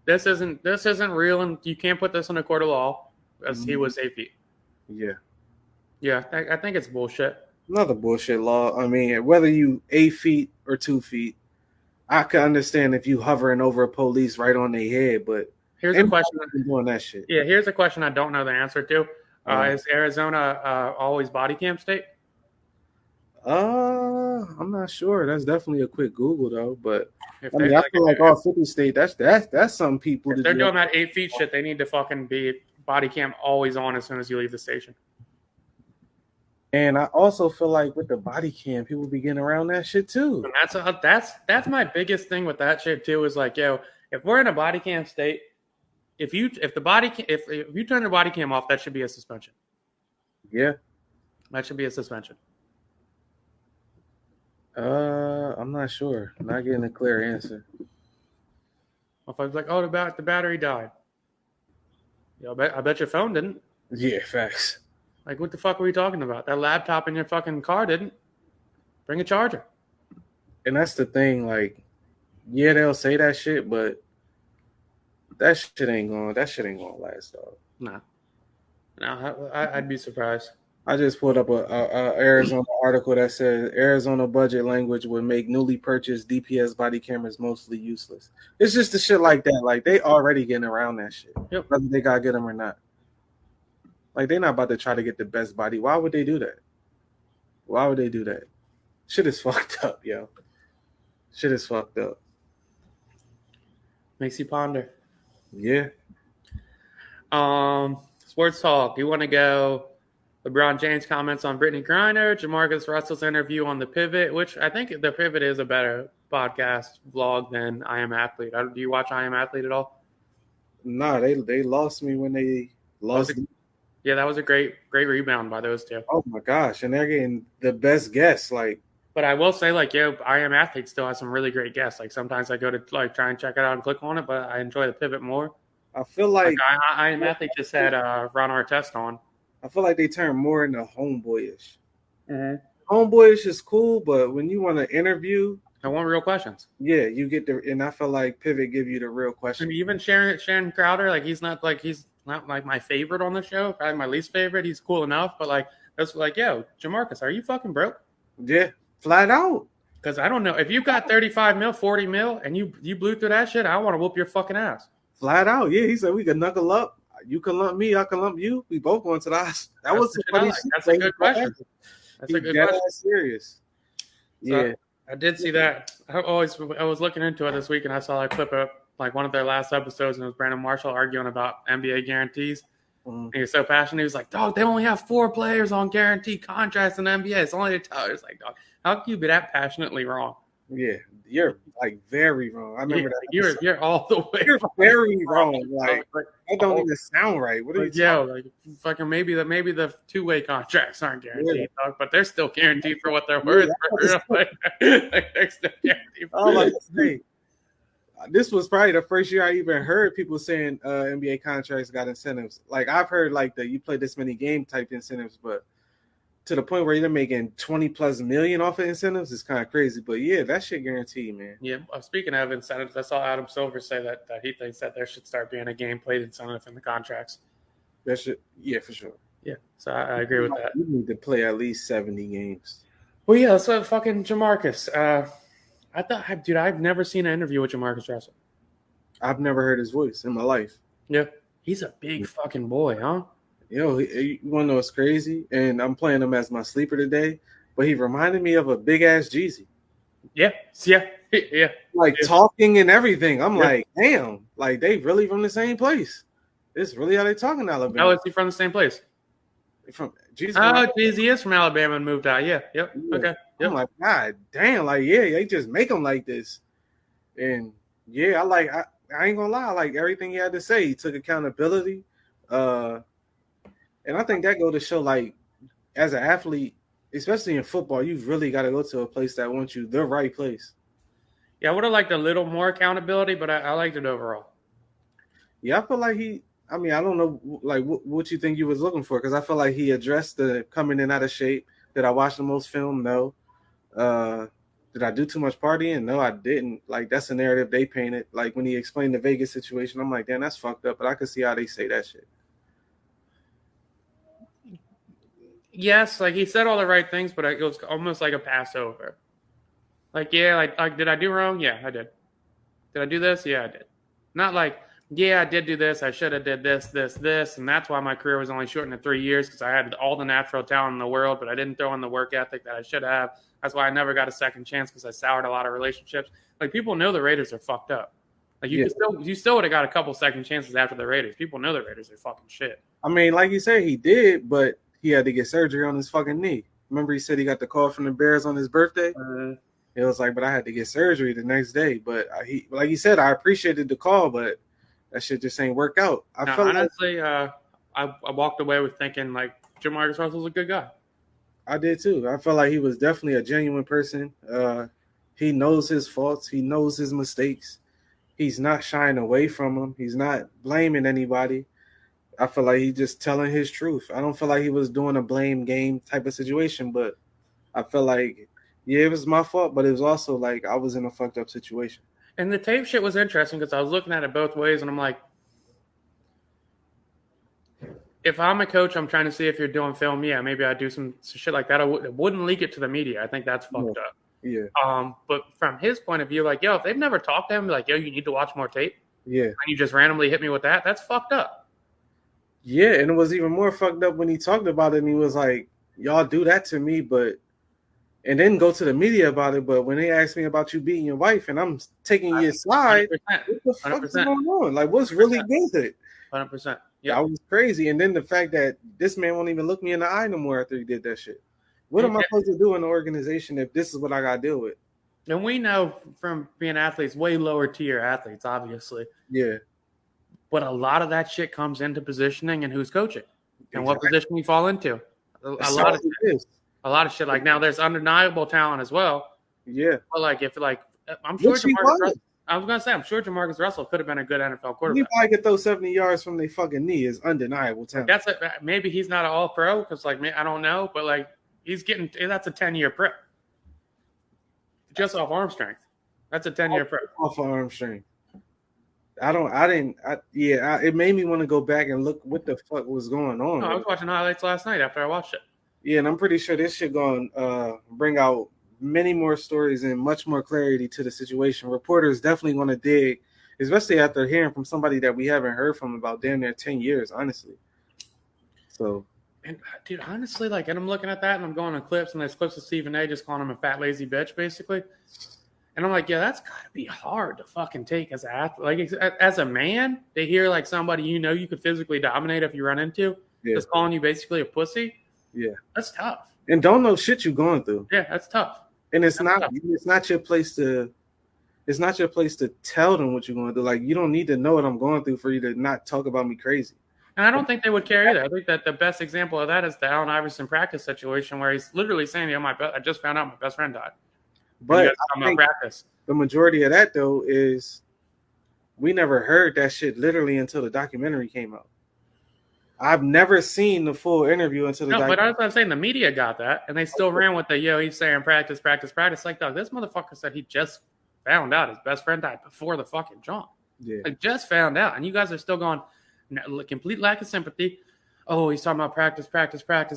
this isn't real, and you can't put this in a court of law as he was 8 feet. Yeah, I think it's bullshit. Another bullshit law. I mean, whether you 8 feet or 2 feet, I can understand if you hovering over a police right on their head, but here's a question. Doing that shit. Yeah, here's a question I don't know the answer to. Is Arizona always body cam state? I'm not sure. That's definitely a quick Google though. But I feel like all 50 states. That's some people. If they're doing that 8 feet shit, they need to fucking be body cam always on as soon as you leave the station. And I also feel like with the body cam, people be getting around that shit too. And that's my biggest thing with that shit too. Is like, yo, if we're in a body cam state, if you turn the body cam off, that should be a suspension. Yeah. That should be a suspension. I'm not sure. I'm not getting a clear answer. If I was like, oh, the battery died. Yeah, I bet your phone didn't. Yeah, facts. Like, what the fuck are we talking about? That laptop in your fucking car didn't. Bring a charger. And that's the thing, like, yeah, they'll say that shit, but that shit ain't gonna last, dog. Nah. No, I'd be surprised. I just pulled up a Arizona article that says Arizona budget language would make newly purchased DPS body cameras mostly useless. It's just the shit like that. Like, they already getting around that shit, Yep. whether they gotta get them or not. Like, they're not about to try to get the best body. Why would they do that? Why would they do that? Shit is fucked up, yo. Shit is fucked up. Makes you ponder. Yeah. Sports talk. You want to go LeBron James comments on Brittany Griner, Jamarcus Russell's interview on The Pivot, which I think The Pivot is a better podcast vlog than I Am Athlete. Do you watch I Am Athlete at all? Nah, they lost me when they lost. Yeah, that was a great rebound by those two. Oh my gosh, and they're getting the best guests. Like, but I will say, like, yeah, I Am Athlete still has some really great guests. Like, sometimes I go to like try and check it out and click on it, but I enjoy The Pivot more. I feel like I Am Athlete just had Ron Artest on. I feel like they turn more into homeboyish. Mm-hmm. Homeboyish is cool, but when you want to interview, I want real questions. Yeah, you get and I feel like Pivot give you the real question. And even Sharon Crowder, like he's not like my favorite on the show. Probably my least favorite. He's cool enough, but like that's like, yo, Jamarcus, are you fucking broke? Yeah, flat out. Because I don't know if you got 35 mil, 40 mil, and you blew through that shit. I want to whoop your fucking ass. Flat out, yeah. He said we could knuckle up. You can lump me, I can lump you. We both going to the hospital. That was funny. Like. That's a good question. That's a good question. Serious. So yeah, I did see that. I was looking into it this week, and I saw a clip of like one of their last episodes, and it was Brandon Marshall arguing about NBA guarantees. Mm-hmm. And he was so passionate. He was like, "Dog, they only have 4 players on guaranteed contracts in the NBA. It's only the It's like, dog, how can you be that passionately wrong?" Yeah, you're like very wrong. I remember that. You're all the way. You're very wrong. Like that don't even sound right. What are you talking? Like fucking maybe the 2-way contracts aren't guaranteed, dog, but they're still guaranteed for what they're worth. They're still guaranteed. This was probably the first year I even heard people saying NBA contracts got incentives. Like I've heard like the you play this many game type incentives, but to the point where you're making 20+ million off of incentives is kind of crazy. But yeah, that shit guaranteed, man. Yeah. Speaking of incentives, I saw Adam Silver say that he thinks that there should start being a game played incentive in the contracts. That should, yeah, for sure. Yeah. So I agree with that. You need to play at least 70 games. Well, yeah. So fucking Jamarcus. I thought, dude, I've never seen an interview with Jamarcus Russell. I've never heard his voice in my life. Yeah. He's a big fucking boy, huh? Yo, you want to know what's crazy? And I'm playing him as my sleeper today, but he reminded me of a big ass Jeezy. Yeah. Like talking and everything. I'm like, damn, like they really from the same place. This really how they talking Alabama. Oh, is he from the same place? From Jeezy. Jeezy is from Alabama and moved out. Yeah. Yep. Yeah. Okay. Yep. I'm like, God damn, like they just make them like this. And yeah, I ain't gonna lie, I like everything he had to say. He took accountability. And I think that go to show, like, as an athlete, especially in football, you've really got to go to a place that wants you, the right place. Yeah, I would have liked a little more accountability, but I liked it overall. Yeah, I feel like I don't know, like, what you think you was looking for, because I feel like he addressed the coming in out of shape. Did I watch the most film? No. Did I do too much partying? No, I didn't. Like, that's a narrative they painted. Like, when he explained the Vegas situation, I'm like, damn, that's fucked up, but I could see how they say that shit. Yes, like he said all the right things, but it was almost like a Passover. Like, yeah, like did I do wrong? Yeah, I did. Did I do this? Yeah, I did. Not like, yeah, I did do this. I should have did this, and that's why my career was only shortened to 3 years, because I had all the natural talent in the world, but I didn't throw in the work ethic that I should have. That's why I never got a second chance, because I soured a lot of relationships. Like, people know the Raiders are fucked up. Like, you still would have got a couple second chances after the Raiders. People know the Raiders are fucking shit. I mean, like you said, he did, but he had to get surgery on his fucking knee. Remember, he said he got the call from the Bears on his birthday. It was like, but I had to get surgery the next day. But he, like you said, I appreciated the call, but that shit just ain't work out. I Now, felt honestly, I walked away with thinking like Jamarcus Russell's a good guy. I did too. I felt like he was definitely a genuine person. He knows his faults. He knows his mistakes. He's not shying away from them. He's not blaming anybody. I feel like he's just telling his truth. I don't feel like he was doing a blame game type of situation, but I feel like, yeah, it was my fault, but it was also like I was in a fucked up situation. And the tape shit was interesting because I was looking at it both ways, and I'm like, if I'm a coach, I'm trying to see if you're doing film. Yeah, maybe I'd do some shit like that. I wouldn't leak it to the media. I think that's fucked up. Yeah. But from his point of view, like, yo, if they've never talked to him, like, yo, you need to watch more tape. Yeah. And you just randomly hit me with that. That's fucked up. Yeah, and it was even more fucked up when he talked about it and he was like, y'all do that to me, but and then go to the media about it. But when they asked me about you beating your wife and I'm taking your side, 100%, what the fuck 100%. is going on? Like, what's really good? 100%. Yeah, I was crazy. And then the fact that this man won't even look me in the eye no more after he did that shit. What am I supposed to do in the organization if this is what I got to deal with? And we know from being athletes, way lower tier athletes, obviously. Yeah. But a lot of that shit comes into positioning and who's coaching and what position you fall into. A lot of shit. Like now, there's undeniable talent as well. Yeah. But like if like I'm sure I was gonna say I'm sure Jamarcus Russell could have been a good NFL quarterback. Anybody could throw 70 yards from their fucking knee is undeniable talent. Maybe he's not an all pro because like I don't know, but like that's a 10-year prep just off arm strength. That's a 10-year prep off arm strength. It made me want to go back and look what the fuck was going on. No, I was watching highlights last night after I watched it. Yeah, and I'm pretty sure this shit going to bring out many more stories and much more clarity to the situation. Reporters definitely going to dig, especially after hearing from somebody that we haven't heard from about damn near 10 years, honestly. So, and dude, honestly, like, and I'm looking at that and I'm going on clips, and there's clips of Stephen A. just calling him a fat, lazy bitch, basically. And I'm like, yeah, that's got to be hard to fucking take as an athlete. Like, as a man, to hear, like, somebody you could physically dominate if you run into just calling you basically a pussy. Yeah. That's tough. And don't know shit you going through. Yeah, that's tough. And it's not your place to tell them what you're going to do. Like, you don't need to know what I'm going through for you to not talk about me crazy. And I don't think they would care either. I think that the best example of that is the Allen Iverson practice situation where he's literally saying, I just found out my best friend died. But I think the majority of that, though, is we never heard that shit literally until the documentary came out. I've never seen the full interview until the documentary. But I was saying the media got that, and they still ran with he's saying practice. Like, dog, this motherfucker said he just found out his best friend died before the fucking jump. Yeah. Like, just found out. And you guys are still going, complete lack of sympathy. Oh, he's talking about practice.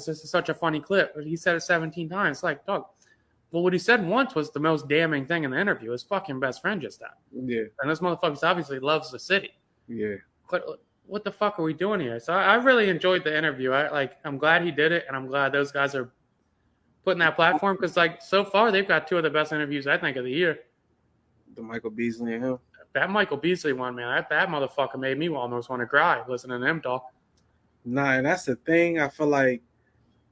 This is such a funny clip. But he said it 17 times. Like, dog, well, what he said once was the most damning thing in the interview. His fucking best friend just died. Yeah. And this motherfucker obviously loves the city. Yeah. What the fuck are we doing here? So I really enjoyed the interview. I'm glad he did it, and I'm glad those guys are putting that platform because, like, so far they've got two of the best interviews I think of the year. The Michael Beasley and him. That Michael Beasley one, man, that motherfucker made me almost want to cry listening to him talk. Nah, and that's the thing. I feel like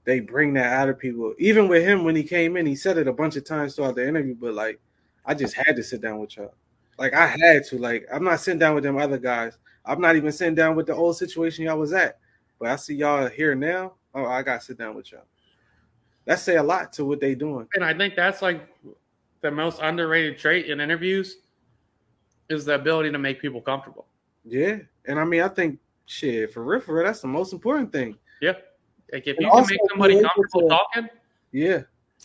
they bring that out of people. Even with him when he came in, he said it a bunch of times throughout the interview, but like I just had to sit down with y'all. Like I had to. Like I'm not sitting down with them other guys. I'm not even sitting down with the old situation y'all was at. But I see y'all here now. Oh, I got to sit down with y'all. That say a lot to what they doing. And I think that's like the most underrated trait in interviews is the ability to make people comfortable. Yeah. And I mean, I think, shit, for real, that's the most important thing. Yeah. Like if you can make somebody comfortable talking. Yeah.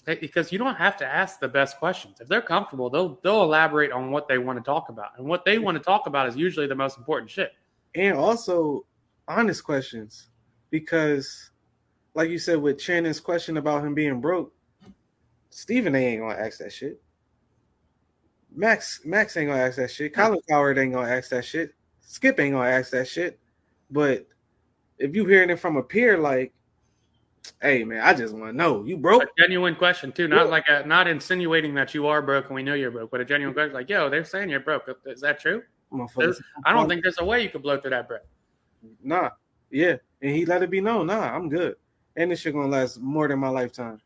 Because you don't have to ask the best questions. If they're comfortable, they'll elaborate on what they want to talk about. And what they want to talk about is usually the most important shit. And also honest questions. Because like you said with Shannon's question about him being broke, Stephen A ain't gonna ask that shit. Max ain't gonna ask that shit. Colin Coward ain't gonna ask that shit. Skip ain't gonna ask that shit. But if you hearing it from a peer, like, hey man, I just want to know you broke. A genuine question too, not insinuating that you are broke and we know you're broke, but a genuine question like, yo, they're saying you're broke. Is that true? I don't think there's a way you could blow through that bread. Nah, yeah, and he let it be known. Nah, I'm good. And this shit gonna last more than my lifetime.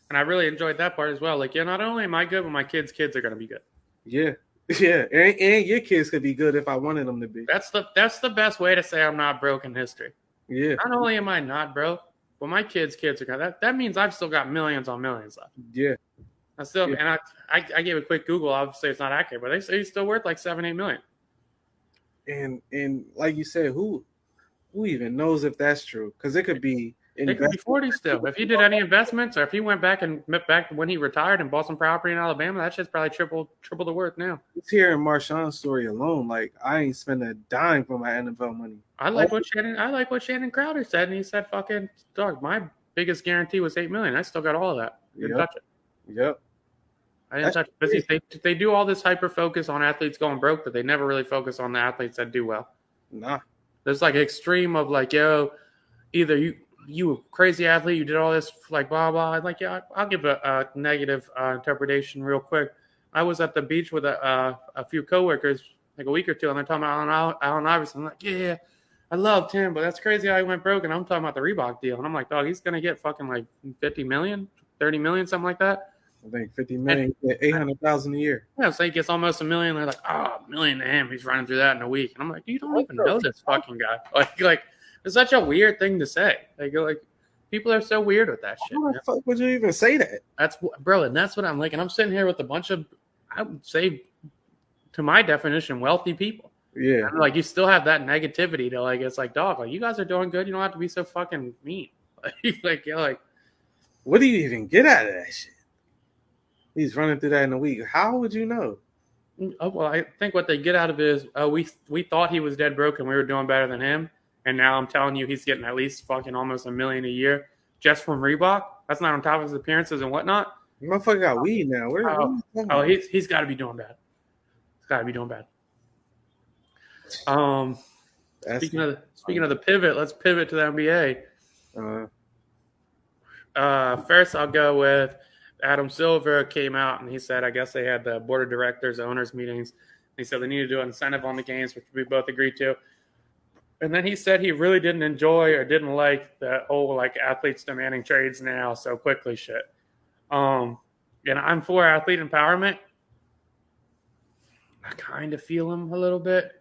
And I really enjoyed that part as well. Like, yeah, not only am I good, but my kids are gonna be good. Yeah. Yeah. And your kids could be good if I wanted them to be. That's the best way to say I'm not broke in history. Yeah. Not only am I not broke, but my kids are good. That means I've still got millions on millions left. Yeah. I still Yeah. and I gave a quick Google. Obviously, it's not accurate, but they say he's still worth like 7-8 million. And like you said, who even knows if that's true? Because it could be They could be investment. 40 still. If he did any investments, or if he went back when he retired and bought some property in Alabama, that shit's probably triple the worth now. It's here in Marshawn's story alone. Like I ain't spend a dime for my NFL money. I like what Shannon Crowder said, and he said, "Fucking dog, my biggest guarantee was 8 million. I still got all of that. Didn't touch it. Yep. I didn't touch it because they do all this hyper focus on athletes going broke, but they never really focus on the athletes that do well. Nah. There's like extreme of like, yo, either you crazy athlete, you did all this like blah blah. Like, yeah, I'll give a negative interpretation real quick. I was at the beach with a few coworkers like a week or two, and they're talking about Allen Iverson. I'm like, yeah, I loved him, but that's crazy how he went broke. And I'm talking about the Reebok deal, and I'm like, dog, he's gonna get fucking like 50 million, 30 million, something like that. I think 50 million, 800,000 a year. Yeah, so he gets almost $1 million. They're like, oh, $1 million to him. He's running through that in a week. And I'm like, you don't even know this fucking guy. Like it's such a weird thing to say. Like people are so weird with that shit. How the fuck would you even say that? And that's what I'm like. And I'm sitting here with a bunch of, I would say, to my definition, wealthy people. Yeah. And like you still have that negativity to like, it's like, dog, like you guys are doing good. You don't have to be so fucking mean. Like you're like, what do you even get out of that shit? He's running through that in a week. How would you know? oh, well, I think what they get out of it is we thought he was dead broke and we were doing better than him. And now I'm telling you, he's getting at least fucking almost $1 million a year just from Reebok. That's not on top of his appearances and whatnot. Motherfucker got weed now. He's got to be doing bad. He's got to be doing bad. Speaking of the pivot, let's pivot to the NBA. First, I'll go with Adam Silver came out and he said, I guess they had the board of directors, owners meetings. He said they need to do an incentive on the games, which we both agreed to. And then he said he really didn't enjoy or didn't like the whole like athletes demanding trades now so quickly shit. And I'm for athlete empowerment. I kind of feel him a little bit.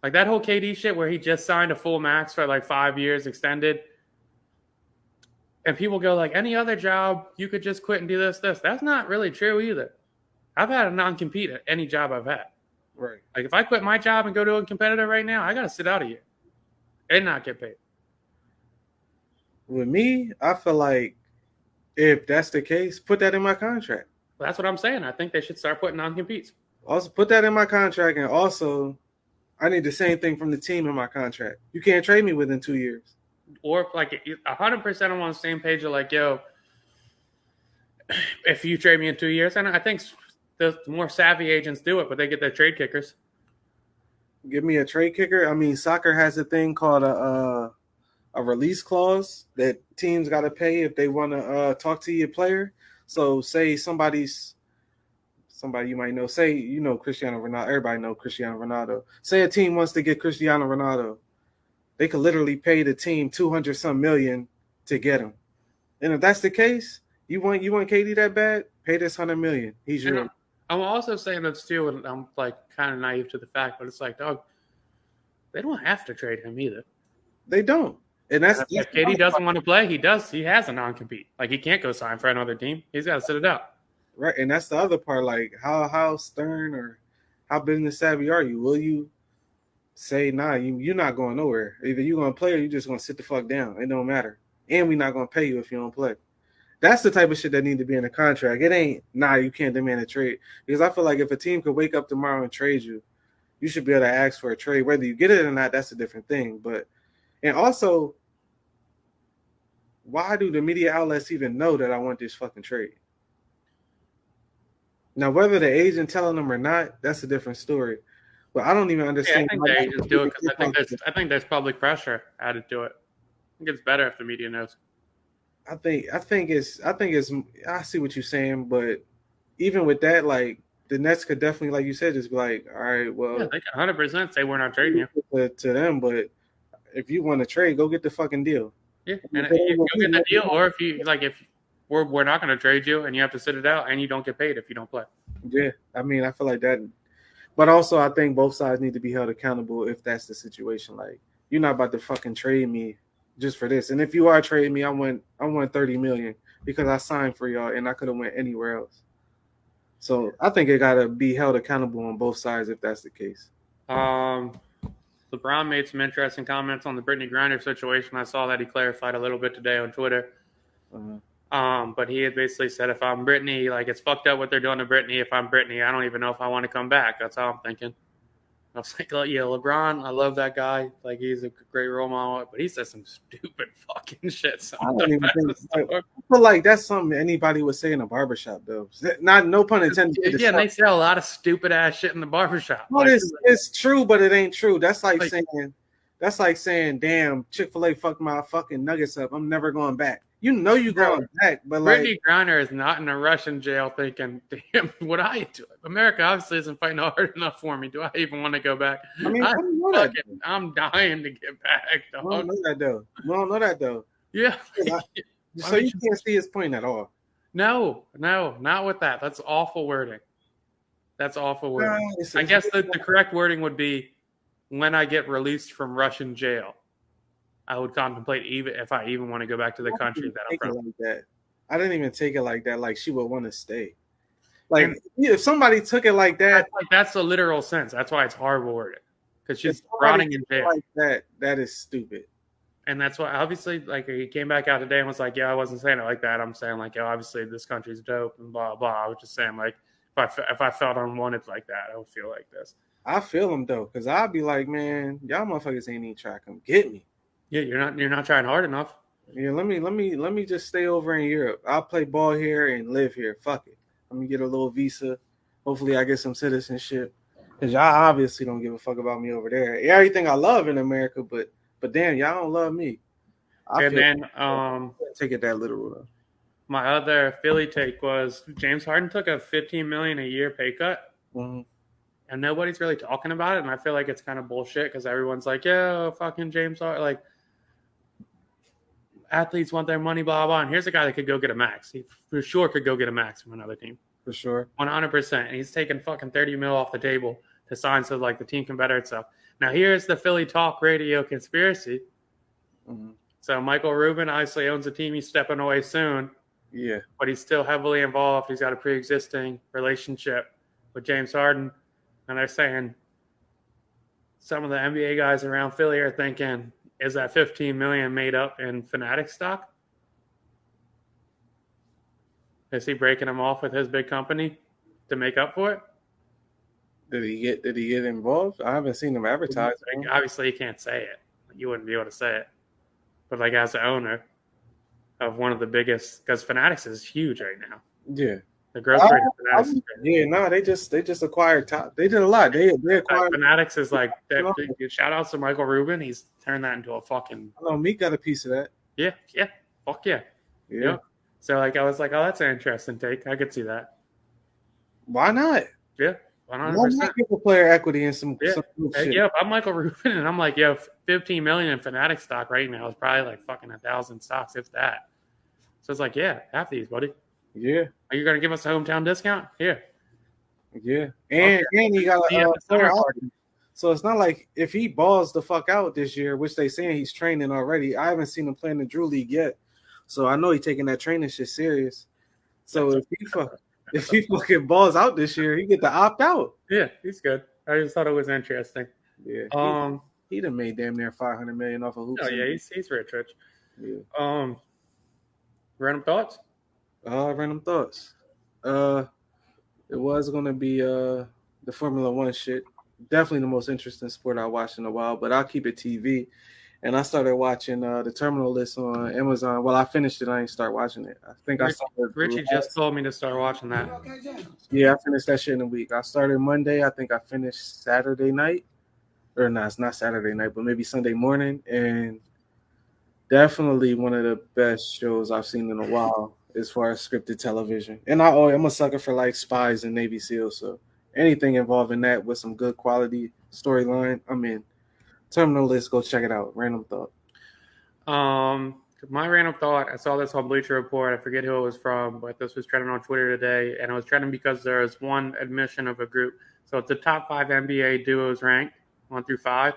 Like that whole KD shit where he just signed a full max for like 5 years extended. And people go like, any other job, you could just quit and do this. That's not really true either. I've had a non-compete at any job I've had. Right. Like if I quit my job and go to a competitor right now, I got to sit out a year and not get paid. With me, I feel like if that's the case, put that in my contract. That's what I'm saying. I think they should start putting non-competes. Also, put that in my contract, and also, I need the same thing from the team in my contract. You can't trade me within 2 years. Or like 100% I'm on the same page of like, yo, if you trade me in 2 years, and I think the more savvy agents do it, but they get their trade kickers. Give me a trade kicker. I mean, soccer has a thing called a release clause that teams got to pay if they want to talk to your player. So say somebody you might know, say, you know, Cristiano Ronaldo, everybody know Cristiano Ronaldo. Say a team wants to get Cristiano Ronaldo. They could literally pay the team 200 some million to get him. And if that's the case, you want KD that bad, pay this 100 million. He's your. I'm also saying this too, and I'm like kind of naive to the fact, but it's like, dog, they don't have to trade him either. They don't. And that's if KD doesn't want to play, he does. He has a non-compete. Like he can't go sign for another team. He's got to sit it out. Right, and that's the other part. Like how stern or how business savvy are you? Will you say, nah, you're not going nowhere? Either you're gonna play or you're just gonna sit the fuck down. It don't matter. And we're not gonna pay you if you don't play. That's the type of shit that need to be in the contract. It ain't, nah, you can't demand a trade. Because I feel like if a team could wake up tomorrow and trade you, you should be able to ask for a trade. Whether you get it or not, that's a different thing. But and also, why do the media outlets even know that I want this fucking trade? Now, whether the agent telling them or not, that's a different story. But I don't even understand. Yeah, I think the agents do it because I think there's public pressure added to it. I think it's better if the media knows. I think it's I see what you're saying, but even with that, like the Nets could definitely, like you said, just be like, all right, well, yeah, they can 100% say we're not trading you to them, but if you want to trade, go get the fucking deal. Yeah, and you'll get the deal, or if we're not going to trade you and you have to sit it out and you don't get paid if you don't play. Yeah, I mean, I feel like that, but also I think both sides need to be held accountable if that's the situation. Like, you're not about to fucking trade me just for this, and if you are trading me, I want 30 million because I signed for y'all and I could have went anywhere else. So I think it gotta be held accountable on both sides if that's the case. Um, LeBron made some interesting comments on the Brittany Griner situation. I saw that he clarified a little bit today on Twitter. Uh, But he had basically said, if I'm Brittany, like it's fucked up what they're doing to Brittany. If I'm Brittany, I don't even know if I want to come back. That's how I'm thinking. I was like, yeah, LeBron, I love that guy. Like he's a great role model, but he says some stupid fucking shit I sometimes. don't even think. Like, I feel like that's something anybody would say in a barbershop, though. Not no pun intended. Yeah, and they say a lot of stupid ass shit in the barbershop. Well, it's true, but it ain't true. That's like Like- saying, damn, Chick-fil-A fucked my fucking nuggets up. I'm never going back. You know you going back, but Brittany like Griner is not in a Russian jail thinking, damn, what I do? America obviously isn't fighting hard enough for me. Do I even want to go back? I mean, I'm dying to get back, we dog. don't know that though. We don't know that though. Yeah. So you can't see his point at all. No, not with that. That's awful wording. That's awful wording. I guess the correct wording would be, when I get released from Russian jail, I would contemplate even if I even want to go back to the country that I'm from. Like that. I didn't even take it like that. Like she would want to stay. Like if somebody took it like that, that's the literal sense. That's why it's horrible wording, because she's rotting in jail. Like that is stupid. And that's why, obviously, like he came back out today and was like, "Yeah, I wasn't saying it like that. I'm saying like, yeah, obviously this country's dope and blah blah." I was just saying like, if I felt unwanted like that, I would feel like this. I feel them though, because I'd be like, man, y'all motherfuckers ain't even trying to come get me. Yeah, you're not trying hard enough. Yeah, let me just stay over in Europe. I'll play ball here and live here. Fuck it. Let me get a little visa. Hopefully I get some citizenship. Because y'all obviously don't give a fuck about me over there. Everything I love in America, but damn, y'all don't love me. And then take it that literal though. My other Philly take was James Harden took a $15 million a year pay cut. Mm-hmm. And nobody's really talking about it, and I feel like it's kind of bullshit because everyone's like, "Yeah, fucking James Harden." Like, athletes want their money, blah blah. And here's a guy that could go get a max. He for sure could go get a max from another team. For sure, 100%. And he's taking fucking 30 mil off the table to sign so like the team can better itself. Now here's the Philly Talk Radio conspiracy. Mm-hmm. So Michael Rubin obviously owns a team. He's stepping away soon. Yeah, but he's still heavily involved. He's got a pre-existing relationship with James Harden. And they're saying some of the NBA guys around Philly are thinking, is that $15 million made up in Fanatic stock? Is he breaking them off with his big company to make up for it? Did he get involved? I haven't seen him advertise. Like, obviously, you can't say it. You wouldn't be able to say it. But like as the owner of one of the biggest, because Fanatics is huge right now. Yeah. The growth rate of Fanatics. They just acquired top. They did a lot. They acquired Fanatics is like shout outs to Michael Rubin. He's turned that into a fucking. I know Meek got a piece of that. Yeah, fuck yeah. So like I was like, oh, that's an interesting take. I could see that. Why not? Yeah, 100%. Why not give a player equity in some shit? Yeah, if I'm Michael Rubin and I'm like, yo, 15 million in Fanatic stock right now is probably like fucking 1,000 stocks, if that. So it's like, yeah, half these, buddy. Yeah. Are you gonna give us a hometown discount? Here. Yeah. And he got a player option. So it's not like if he balls the fuck out this year, which they saying he's training already. I haven't seen him play in the Drew League yet. So I know he's taking that training shit serious. So if he fucking balls out this year, he get to opt out. Yeah, he's good. I just thought it was interesting. Yeah. He done made damn near $500 million off of hoops. Oh yeah, he's rich. Yeah. Random thoughts? Random thoughts. It was gonna be the Formula One shit. Definitely the most interesting sport I watched in a while, but I'll keep it TV. And I started watching the Terminal List on Amazon. Well, I finished it. I didn't start watching it. I think I started. Richie just told me to start watching that. Yeah, I finished that shit in a week. I started Monday. I think I finished Saturday night. Or no, it's not Saturday night, but maybe Sunday morning. And definitely one of the best shows I've seen in a while as far as scripted television. And I'm a sucker for like spies and Navy SEALs. So anything involving that with some good quality storyline, I'm in. Terminal List, go check it out. Random thought. my random thought, I saw this on Bleacher Report. I forget who it was from, but this was trending on Twitter today, and it was trending because there is one admission of a group. So it's the top 5 NBA duos ranked, 1 through 5.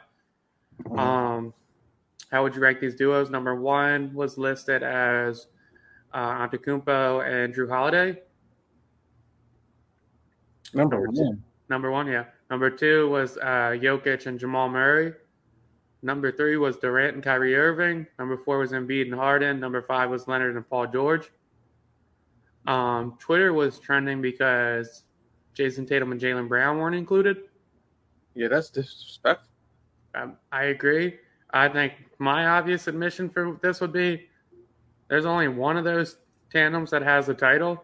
How would you rank these duos? Number 1 was listed as Antetokounmpo and Drew Holiday. Number 1. Number 1, yeah. Number 2 was Jokic and Jamal Murray. Number 3 was Durant and Kyrie Irving. Number 4 was Embiid and Harden. Number 5 was Leonard and Paul George. Twitter was trending because Jason Tatum and Jaylen Brown weren't included. Yeah, that's disrespectful. I agree. I think my obvious admission for this would be there's only one of those tandems that has a title,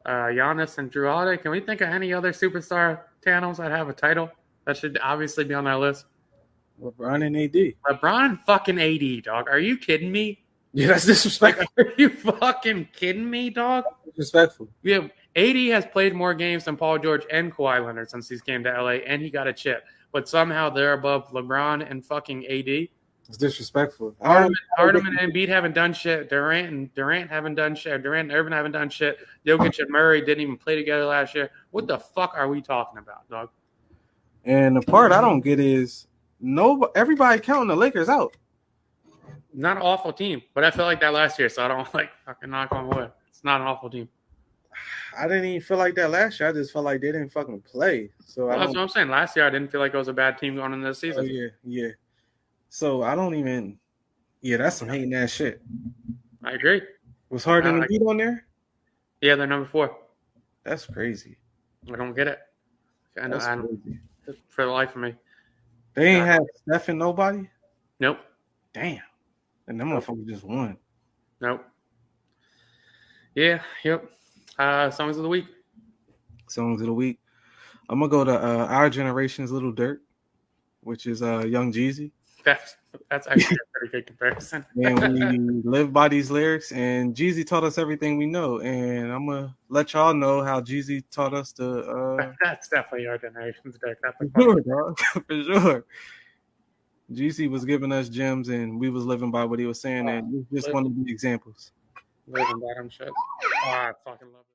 Giannis and Drew Holiday. Can we think of any other superstar tandems that have a title? That should obviously be on that list. LeBron and AD. LeBron and fucking AD, dog. Are you kidding me? Yeah, that's disrespectful. Are you fucking kidding me, dog? Disrespectful. Yeah, AD has played more games than Paul George and Kawhi Leonard since he's came to LA, and he got a chip. But somehow they're above LeBron and fucking AD. It's disrespectful. Harden and Embiid haven't done shit. Durant haven't done shit. Durant and Irvin haven't done shit. Jokic and Murray didn't even play together last year. What the fuck are we talking about, dog? And the part I don't get is everybody counting the Lakers out. Not an awful team, but I felt like that last year, so I don't like fucking knock on wood. It's not an awful team. I didn't even feel like that last year. I just felt like they didn't fucking play. So that's what I'm saying. Last year, I didn't feel like it was a bad team going into the season. Oh, yeah. So I don't even. Yeah, that's some hating ass shit. I agree. Was Harden and Embiid on there? Yeah, they're number 4. That's crazy. I don't get it. I don't, for the life of me. They ain't have Steph and nobody? Nope. Damn. And them motherfuckers just won. Nope. Yeah, yep. Songs of the week. Songs of the week. I'm going to go to our generation's Little Dirt, which is Young Jeezy. That's actually a pretty good comparison. And we live by these lyrics, and Jeezy taught us everything we know. And I'm going to let y'all know how Jeezy taught us to... That's definitely our generation's Dirt. For sure, dog. For sure. Jeezy was giving us gems, and we was living by what he was saying, and it's just one of the examples. Living by them shit. Oh, I fucking love it.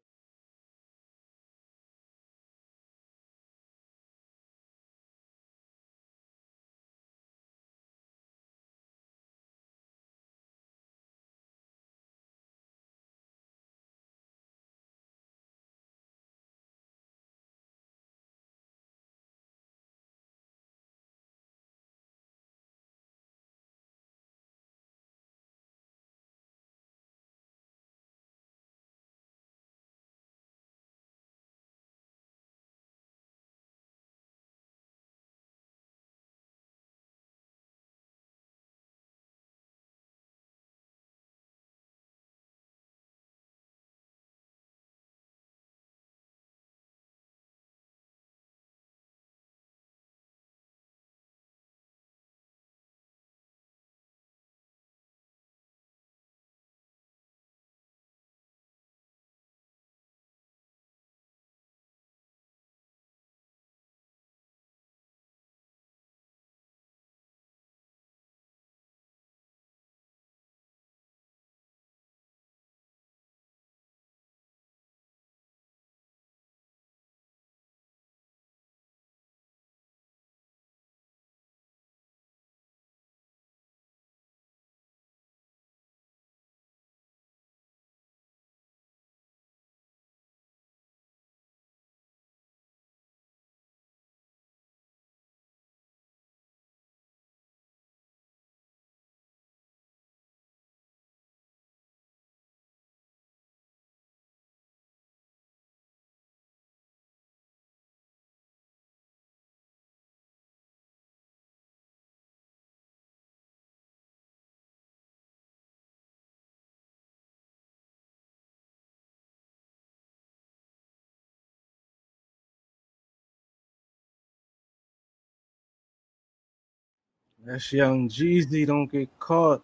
That's Young Jeezy. Don't get caught.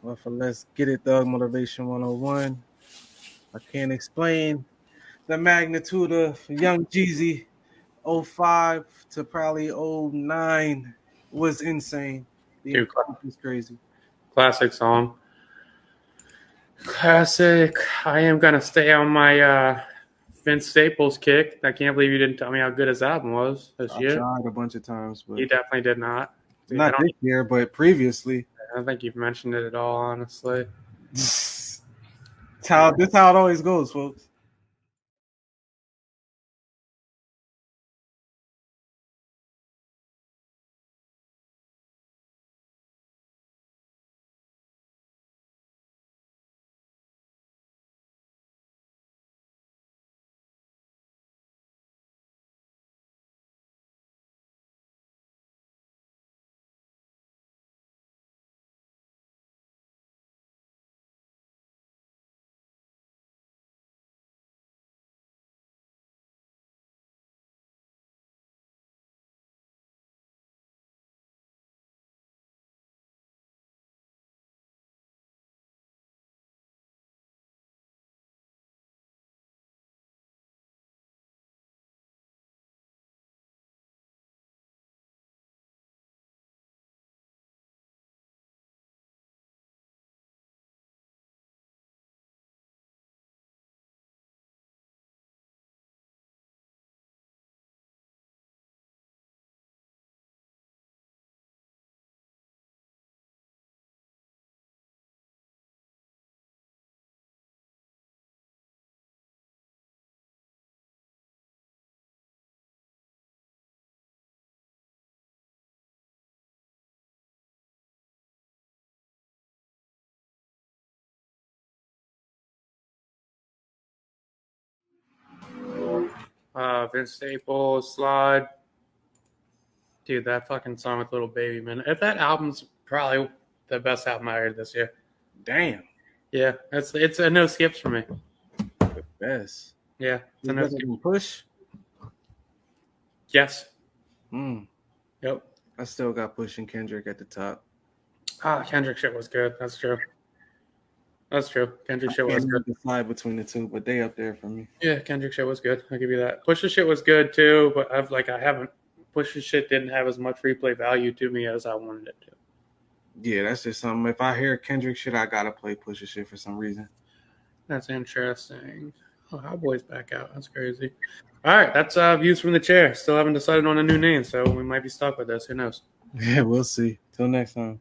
Well, for Let's Get It Thug Motivation 101. I can't explain the magnitude of Young Jeezy 05 to probably 09 was insane. The Dude, was crazy. classic song. Classic. I am gonna stay on my Vince Staples kick. I can't believe you didn't tell me how good his album was this I year. tried a bunch of times, but You definitely did not. Dude, not this year, but previously. I don't think you've mentioned it at all, honestly. This how it always goes, folks. Vince Staples, Slide. Dude, that fucking song with Little Baby, man. If that album's probably the best album I heard this year. Damn. Yeah, it's a no skips for me. Yes. Yeah, it's a You no better skip. than Push? Yes. Hmm. Yep. I still got Push and Kendrick at the top. Kendrick shit was good. That's true. That's true. Kendrick I shit can't was good. even decide between the two, but they up there for me. Yeah, Kendrick shit was good. I'll give you that. Push's shit was good too, but I haven't. Push's shit didn't have as much replay value to me as I wanted it to. Yeah, that's just something. If I hear Kendrick shit, I gotta play Pusha shit for some reason. That's interesting. Oh, Cowboys back out. That's crazy. All right, that's views from the chair. Still haven't decided on a new name, so we might be stuck with this. Who knows? Yeah, we'll see. Till next time.